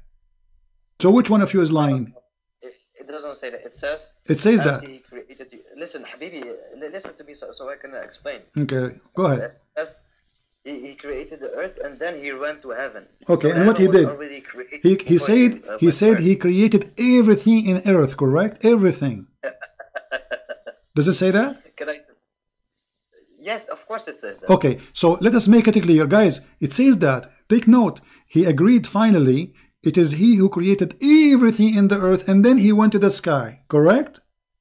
So which one of you is lying? It doesn't say that. It says that. He created you. Listen, Habibi, listen to me so I can explain. Okay, go ahead. It says he created the earth, and then he went to heaven. Okay, so and what he did? He said he created everything in earth, correct? Everything. Does it say that? Yes, of course it says that. Okay, so let us make it clear. Guys, it says that. Take note. He agreed finally. It is he who created everything in the earth, and then he went to the sky. Correct?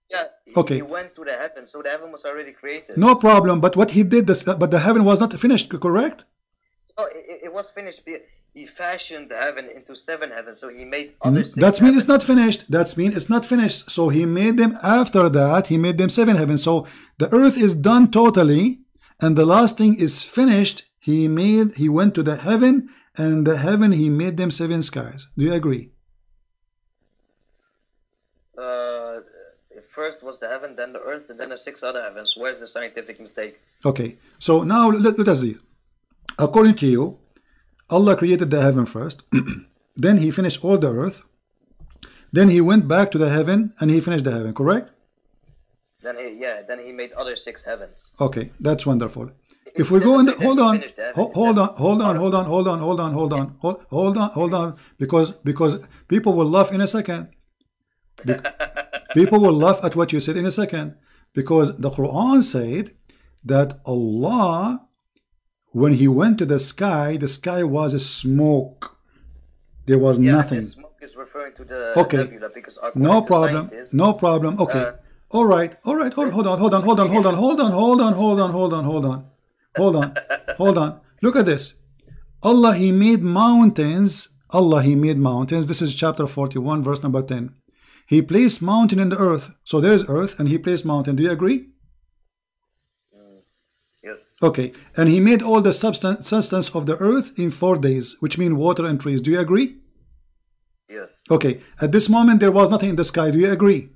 Yeah. Okay. He went to the heaven, so the heaven was already created. No problem. But what he did, but the heaven was not finished, correct? No, it was finished. He fashioned the heaven into 7 heavens, so he made other 6 That means it's not finished. That means it's not finished. So he made them after that. He made them 7 heavens. So the earth is done totally, and the last thing is finished. He went to the heaven, and the heaven he made them 7 skies. Do you agree? First was the heaven, then the earth, and then the 6 other heavens. Where's the scientific mistake? Okay. So now let us see. According to you, Allah created the heaven first, then he finished all the earth, then he went back to the heaven and he finished the heaven, correct? Then he made other 6 heavens. Okay, that's wonderful. If we go in the, hold on, because people will laugh in a second. People will laugh at what you said in a second, because the Quran said that Allah, when he went to the sky was a smoke. There was nothing. The smoke is referring to the nebula, because no problem. Okay. All right. Hold on. Look at this. Allah, he made mountains. This is chapter 41, verse number 10. He placed mountain in the earth. So there's earth and he placed mountain. Do you agree? Yes. Okay, and he made all the substance of the earth in 4 days, which mean water and trees. Do you agree? Yes. Okay, at this moment there was nothing in the sky. Do you agree?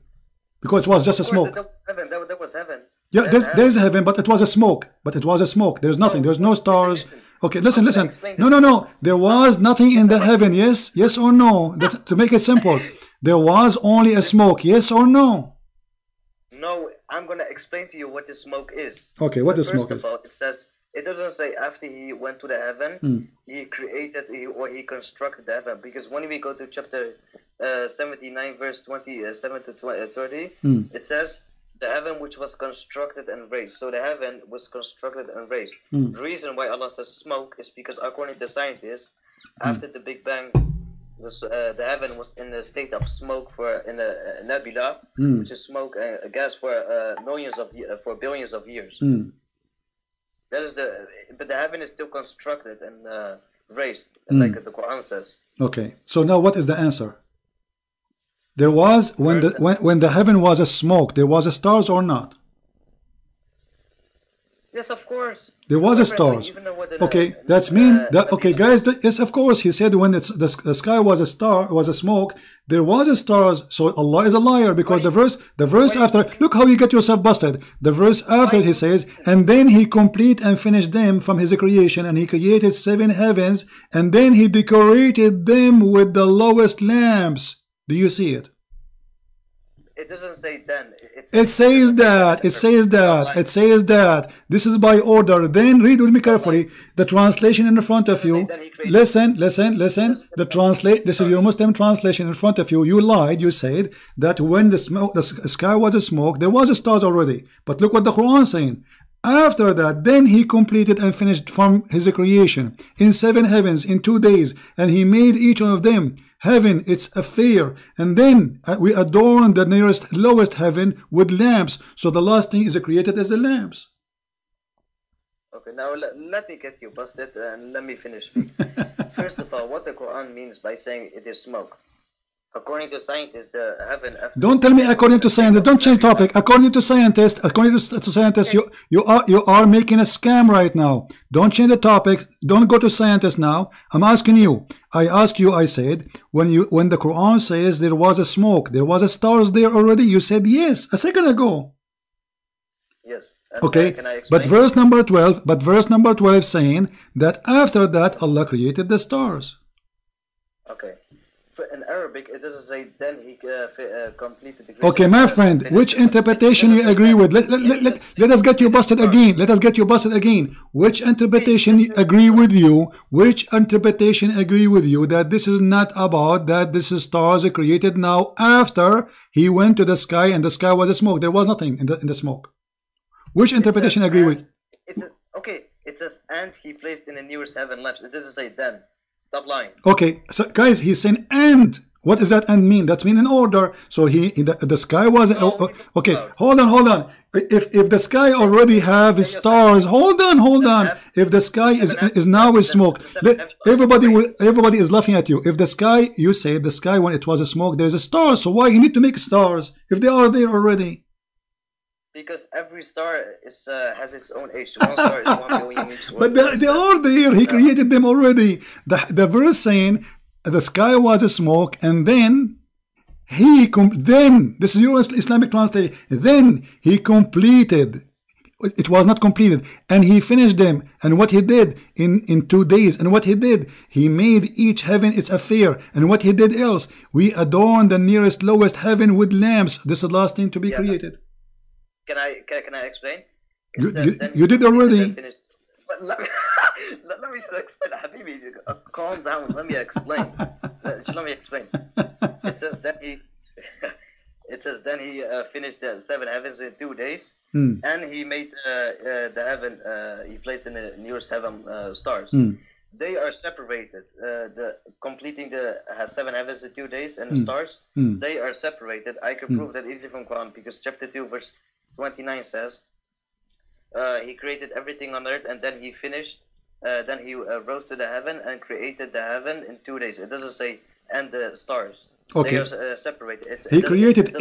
Because it was just a smoke. That was heaven. Yeah, there's heaven, but it was a smoke. But it was a smoke. There's nothing. There's no stars. Okay, listen. No. There was nothing in the heaven. Yes or no? To make it simple, there was only a smoke. Yes or no? No, I'm gonna explain to you what the smoke is. Okay, what the smoke is? It says, it doesn't say after he went to the heaven, he created or he constructed the heaven. Because when we go to chapter 79, verse 27 to 30, it says, the heaven which was constructed and raised. So the heaven was constructed and raised. The reason why Allah says smoke is because according to scientists, after the Big Bang, the heaven was in a state of smoke in a nebula, which is smoke, a gas for billions of years. That is but the heaven is still constructed and raised, like the Quran says. Okay, so now what is the answer? There was, when the heaven was a smoke, there was a stars or not? Yes, of course. There was a stars. Okay, that's mean that, okay, guys. Yes, of course. He said when the sky was a smoke, there was a stars. So Allah is a liar, because the verse after, look how you get yourself busted. The verse after he says, and then he complete and finished them from his creation, and he created 7 heavens, and then he decorated them with the lowest lamps. Do you see it? It doesn't say then. It says that. It says that. This is by order. Then read with me carefully. The translation in front of you. Listen. This is your Muslim translation in front of you. You lied. You said that when the sky was a smoke, there was a stars already. But look what the Quran is saying. After that, then he completed and finished from his creation in 7 heavens in 2 days, and he made each one of them heaven its affair, and then we adorn the lowest heaven with lamps. So the last thing is created as the lamps. Okay, now let me get you busted and let me finish. First of all, what the Quran means by saying it is smoke. According to scientists, the heaven. Don't tell me according to scientists. Don't change topic. According to scientists, you are making a scam right now. Don't change the topic. Don't go to scientists now. I'm asking you. I said when the Quran says there was a smoke, there was a stars there already. You said yes a second ago. Yes. Okay. But verse number 12 saying that after that Allah created the stars. Okay. In Arabic, it doesn't say then he completed the. Okay, my friend, which interpretation you agree with? Let us get you busted again. Let us get you busted again. Which interpretation agree with you? Which interpretation agree with you that this is not about that this is stars created now after he went to the sky and the sky was a smoke? There was nothing in the smoke. Which interpretation agree with? Okay, it says and he placed in the nearest heaven lamps. It doesn't say then. Stop lying. Okay, so guys, he's saying and. What does that and mean? That's mean in order. So the sky was okay. Hold on. If the sky already have stars, hold on. If the sky is now with smoke, everybody is laughing at you. If the sky, you say the sky when it was a smoke, there's a star. So why you need to make stars if they are there already? Because every star has its own age. One star is 1 billion each. But they are there. He created them already. The verse saying the sky was a smoke, and then this is your Islamic translation. Then he completed. It was not completed, and he finished them. And what he did in 2 days, and what he did, he made each heaven its affair. And what he did else, we adorned the nearest lowest heaven with lamps. This is the last thing to be created. Can I explain? You did already. But let me explain, Habibi. Calm down. Let me explain. Let me explain. It says then he finished the 7 heavens in 2 days, and he made the heaven. He placed in the nearest heaven stars. They are separated. Completing the 7 heavens in 2 days and the stars. They are separated. I can prove that easily from Quran because chapter 2 verse 29 says he created everything on earth and then he finished. Then he rose to the heaven and created the heaven in 2 days. It doesn't say and the stars. Okay. They are separated. He created.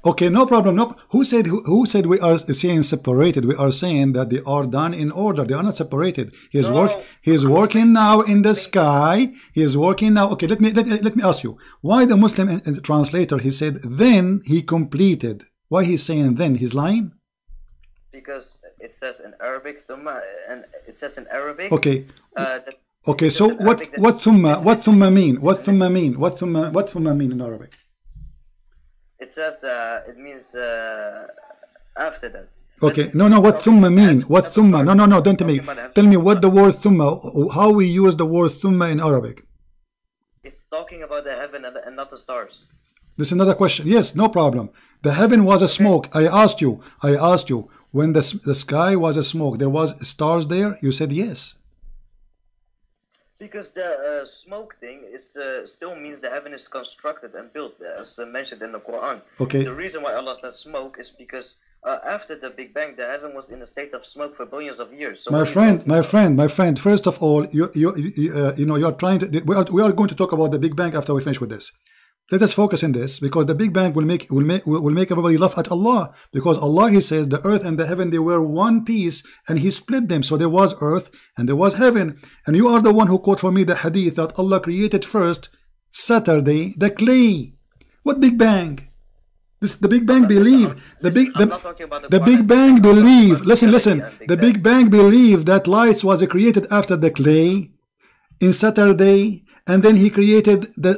Okay, no problem. No. Who said we are saying separated? We are saying that they are done in order. They are not separated. He is working now in the sky. He is working now. Okay, let me ask you. Why the Muslim translator he said then he completed? Why he's saying then? He's lying? because it says in Arabic thumma, and it says in Arabic. Okay. That Okay. So what thumma mean? What thumma mean in Arabic? It says it means after that. Okay. No. What thumma mean? What thumma? No. Don't tell me. Tell me what the word thumma. How we use the word thumma in Arabic. It's talking about the heaven and not the stars. This is another question. Yes, no problem. The heaven was a smoke. I asked you when the sky was a smoke, there was stars there? You said yes. Because the smoke thing is still means the heaven is constructed and built, as mentioned in the Quran. Okay. The reason why Allah said smoke is because after the Big Bang, the heaven was in a state of smoke for billions of years. So my friend. First of all, you are trying to. We are going to talk about the Big Bang after we finish with this. Let us focus in this, because the Big Bang will make everybody laugh at Allah, because Allah, He says the earth and the heaven, they were one piece and He split them, so there was earth and there was heaven. And you are the one who quote for me the hadith that Allah created first Saturday the clay. What Big Bang? The Big Bang believe the Big Bang believe. Listen. The Big Bang believe that lights was created after the clay in Saturday. And then He created the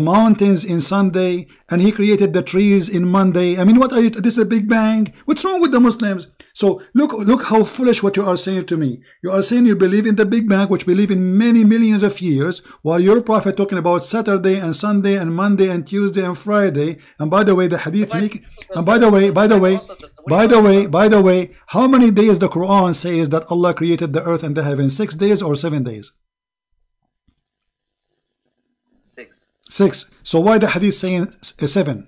mountains in Sunday, and He created the trees in Monday. I mean, what are you? This is a Big Bang. What's wrong with the Muslims? So look how foolish what you are saying to me. You are saying you believe in the Big Bang, which believe in many millions of years, while your prophet talking about Saturday and Sunday and Monday and Tuesday and Friday. And by the way, the hadith make. And by the way, how many days the Quran says that Allah created the earth and the heaven? 6 days or 7 days? 6. So why the hadith saying 7?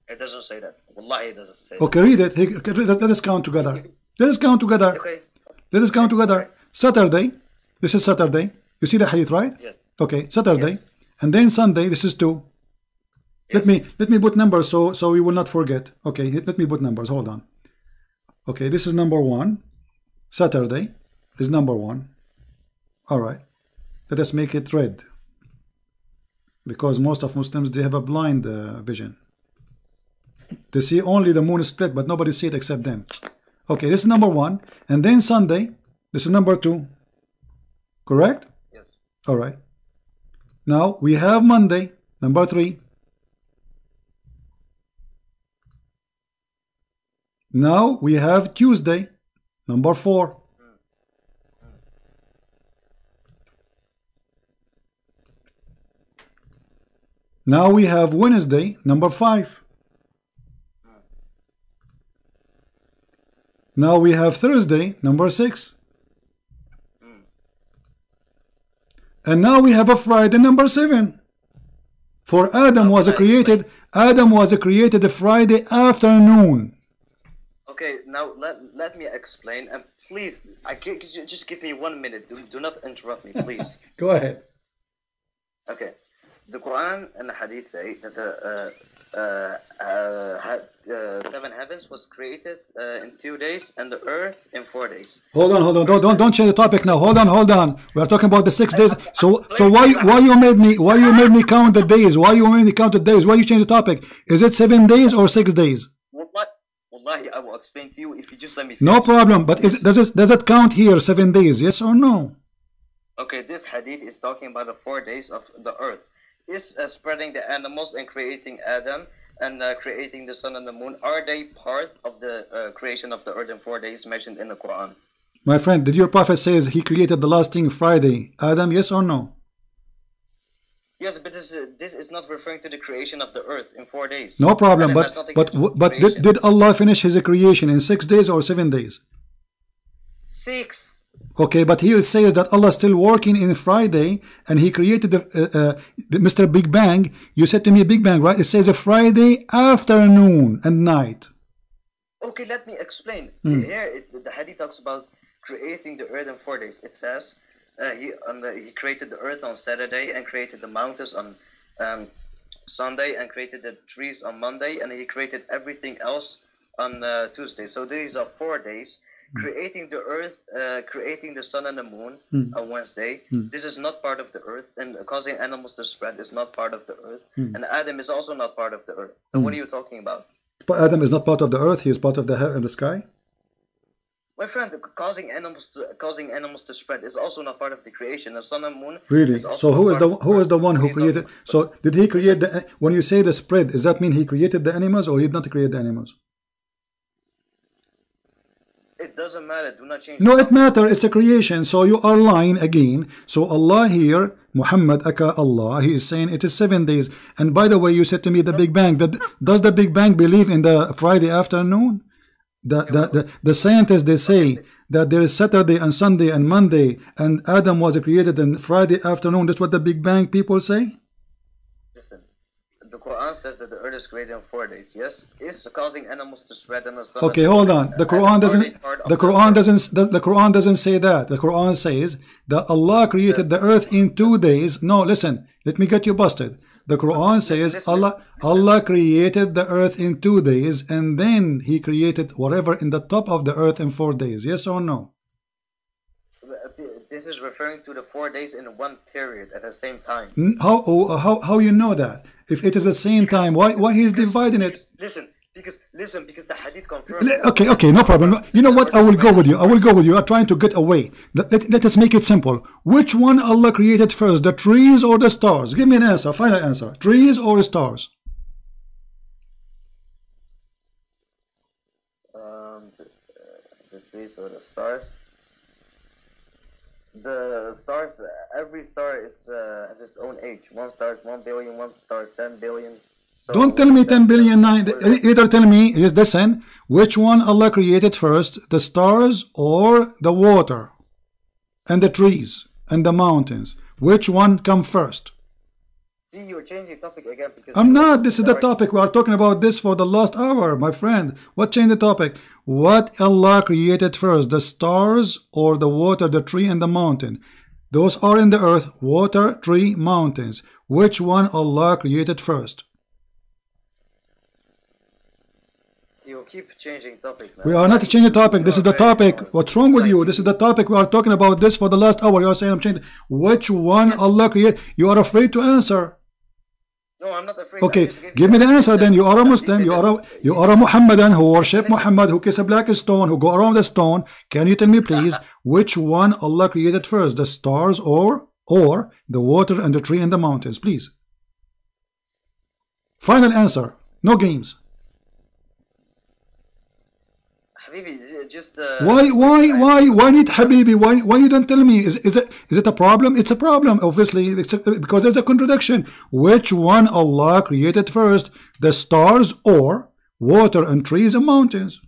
It doesn't say that. Wallahi, it doesn't say okay, read it. Let us count together. Let us count together. Okay. Let us count together. Saturday. This is Saturday. You see the hadith, right? Yes. Okay, Saturday. Yes. And then Sunday, this is 2. Yes. Let me put numbers so we will not forget. Okay, let me put numbers. Hold on. Okay, this is number 1. Saturday is number 1. All right. Let us make it red, because most of Muslims, they have a blind vision. They see only the moon split, but nobody see it except them. Okay, this is number 1. And then Sunday, this is number 2. Correct? Yes. All right. Now we have Monday, number 3. Now we have Tuesday, number 4. Now we have Wednesday, number 5. Now we have Thursday, number 6. And now we have a Friday, number 7. For Adam was created a Friday afternoon. Okay, now let me explain, and please, just give me 1 minute. Do not interrupt me, please. Go ahead. Okay, the Quran and the Hadith say that the 7 heavens was created in 2 days, and the earth in 4 days. Hold on. Don't change the topic now. Hold on. We are talking about the 6 days. So why you made me count the days? Why you made me count the days? Why you change the topic? Is it 7 days or 6 days? Wallahi, I will explain to you if you just let me finish. No problem. But does it count here 7 days? Yes or no? Okay, this hadith is talking about the 4 days of the earth. Is spreading the animals and creating Adam and creating the sun and the moon. Are they part of the creation of the earth in 4 days mentioned in the Quran? My friend, did your prophet says he created the last thing Friday? Adam, yes or no? Yes, but this is not referring to the creation of the earth in 4 days. No problem, but did Allah finish His creation in 6 days or 7 days? 6. Okay, but here it says that Allah is still working in Friday, and He created the Mr. Big Bang. You said to me Big Bang, right? It says a Friday afternoon and night. Okay, let me explain. Here, the hadith talks about creating the earth in 4 days. It says he created the earth on Saturday and created the mountains on Sunday and created the trees on Monday, and He created everything else on Tuesday. So these are 4 days. Creating the earth, creating the sun and the moon on Wednesday. This is not part of the earth, and causing animals to spread is not part of the earth. And Adam is also not part of the earth. So what are you talking about? But Adam is not part of the earth, he is part of the sky. My friend, causing animals to spread is also not part of the creation. The sun and moon. Really? So who is the one who created? So did he create the? When you say the spread, does that mean he created the animals or he did not create the animals? It doesn't matter. Do not change. No, it matters. It's a creation. So you are lying again. So Allah here, Muhammad aka Allah, he is saying it is 7 days. And by the way, you said to me the Big Bang. Does the Big Bang believe in the Friday afternoon? The scientists, they say that there is Saturday and Sunday and Monday, and Adam was created on Friday afternoon. That's what the Big Bang people say. Listen, the Quran says that the earth is created in 4 days. Yes, is causing animals to spread in the sun. Okay, hold on. The Quran doesn't. The Quran doesn't say that. The Quran says that Allah created the earth in 2 days. No, listen. Let me get you busted. The Quran says Allah created the earth in 2 days, and then He created whatever in the top of the earth in 4 days. Yes or no? This is referring to the 4 days in one period at the same time. How you know that? If it is the same time, why He is dividing it? Listen, because the hadith confirms. Okay, no problem. You know what? I will go with you. You are trying to get away. Let us make it simple. Which one Allah created first, the trees or the stars? Give me an answer, final answer. Trees or stars? The trees or the stars? The stars, every star has its own age. One star is 1 billion, one star is 10 billion. So don't tell me 10 billion. Either tell me, listen, which one Allah created first, the stars or the water and the trees and the mountains? Which one come first? See, you're changing topic again. I'm not. This is the topic. We are talking about this for the last hour, my friend. What changed the topic? What Allah created first, the stars or the water, the tree and the mountain? Those are in the earth, water, tree, mountains. Which one Allah created first? You keep changing topic, man. We are not changing topic. This is the topic. What's wrong with you? This is the topic. We are talking about this for the last hour. You are saying I'm changing. Which one Allah created? You are afraid to answer. No, I'm not afraid. Okay, give me the answer then. You are a Muslim. You are a Muhammadan who worship Muhammad, who kiss a black stone, who go around the stone. Can you tell me please which one Allah created first? The stars or the water and the tree and the mountains? Please. Final answer. No games. Just why need Habibi? Why you don't tell me? Is it a problem? It's a problem, obviously, because there's a contradiction. Which one Allah created first, the stars or water and trees and mountains?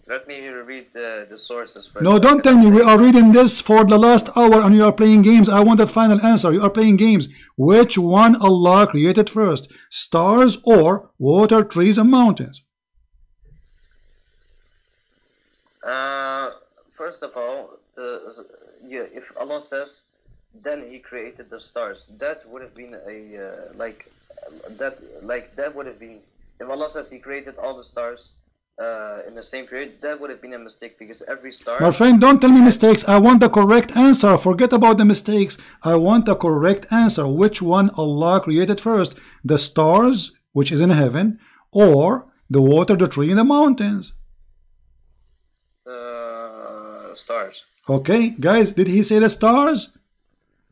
Let me read the sources first. No, don't tell me. We are reading this for the last hour and you are playing games. I want a final answer. You are playing games. Which one Allah created first, stars or water, trees and mountains? First of all, if Allah says, then He created the stars, that would have been that would have been, if Allah says He created all the stars in the same period, that would have been a mistake, because every star. My friend, don't tell me mistakes. I want the correct answer. Forget about the mistakes. I want the correct answer. Which one Allah created first, the stars, which is in heaven, or the water, the tree, and the mountains? Stars. Okay, guys, did he say the stars?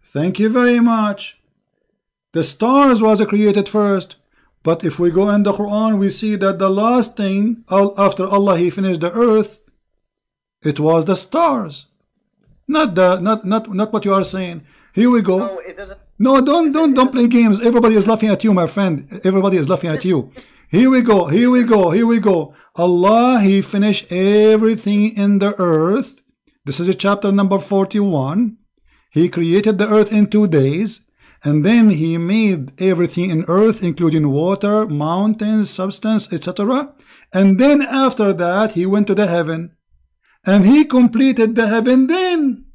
Thank you very much. The stars was created first. But if we go in the Quran, we see that the last thing after Allah He finished the earth, it was the stars. Not what you are saying. Here we go. No, it doesn't. No, don't play games. Everybody is laughing at you, my friend. Everybody is laughing at you. Here we go. Allah He finished everything in the earth. This is chapter number 41. He created the earth in 2 days, and then He made everything in earth, including water, mountains, substance, etc. And then after that, He went to the heaven, and He completed the heaven then.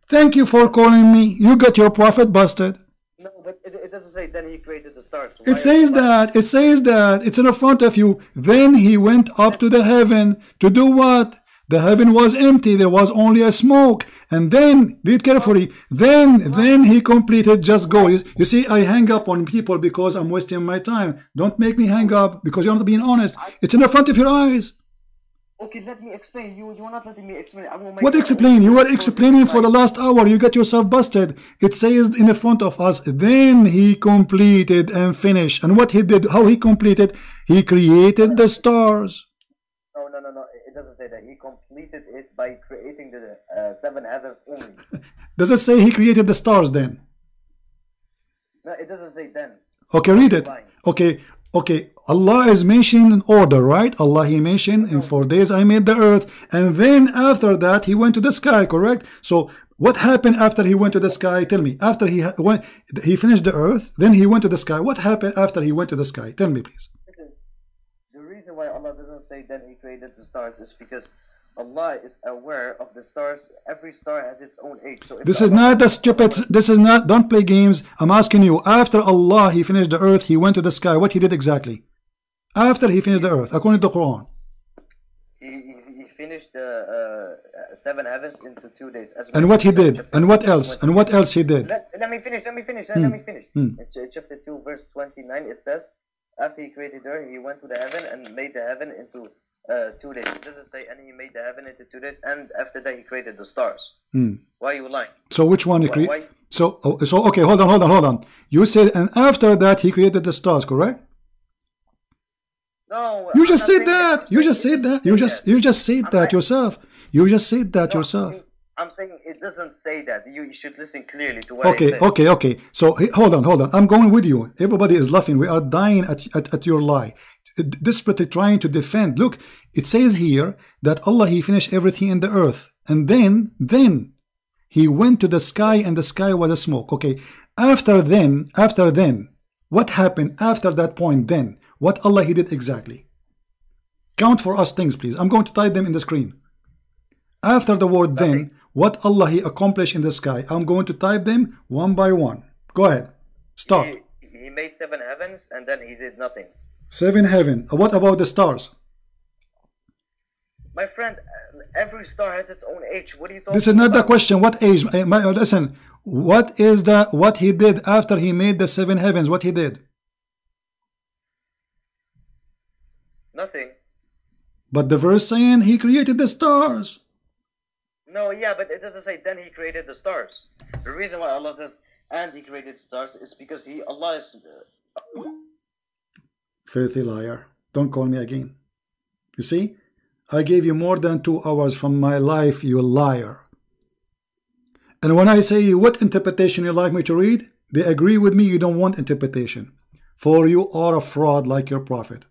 Thank you for calling me. You got your prophet busted. No, but it doesn't say then He created the stars. It says that. It's in front of you. Then He went up to the heaven to do what? The heaven was empty. There was only a smoke. And then, read carefully, then he completed, just go. You see, I hang up on people because I'm wasting my time. Don't make me hang up because you're not being honest. It's in the front of your eyes. Okay, let me explain. You are not letting me explain. What explain? You were explaining for the last hour. You got yourself busted. It says in the front of us, then he completed and finished. And what he did, how he completed, he created the stars. No. It doesn't say that. He completed it by creating the 7 heavens only. Does it say he created the stars then? No, it doesn't say then. Okay, read it. Okay. Allah is mentioning in order, right? Allah, he mentioned in 4 days I made the earth. And then after that, he went to the sky, correct? So what happened after he went to the sky? Tell me. After he finished the earth, then he went to the sky. What happened after he went to the sky? Tell me, please. The reason why Allah doesn't say then he created the stars is because Allah is aware of the stars. Every star has its own age. So this is not the stupid. This is not. Don't play games. I'm asking you. After Allah, he finished the earth. He went to the sky. What he did exactly? After he finished the earth, according to the Quran. He finished the 7 heavens into 2 days. And what he did? And what else? And what else he did? Let me finish. In chapter 2, verse 29, it says, after he created the earth, he went to the heaven and made the heaven into 2 days. It doesn't say, and he made the heaven into 2 days, and after that he created the stars. Why are you lying? So which one he created? So okay, hold on. You said, and after that he created the stars, correct? No. You just said that. You just said that. You just said that yourself. You just said that yourself. I'm saying it doesn't say that. You should listen clearly to what I said. Okay. So hold on. I'm going with you. Everybody is laughing. We are dying at your lie. Desperately trying to defend. Look, it says here that Allah, he finished everything in the earth, and then he went to the sky, and the sky was a smoke. Okay, after then, what happened after that point? Then what Allah he did exactly? Count for us things, please. I'm going to type them in the screen. After the word then, what Allah he accomplished in the sky? I'm going to type them one by one. Go ahead. Start. He made 7 heavens, and then he did nothing. 7 heaven. What about the stars? My friend, every star has its own age. What are you talking about? This is not the question. What age? Listen. What he did after he made the 7 heavens? What he did? Nothing. But the verse saying he created the stars. No, yeah, but it doesn't say then he created the stars. The reason why Allah says and he created stars is because Allah is... Filthy liar. Don't call me again. You see? I gave you more than 2 hours from my life, you liar. And when I say what interpretation you like me to read, they agree with me you don't want interpretation. For you are a fraud like your prophet.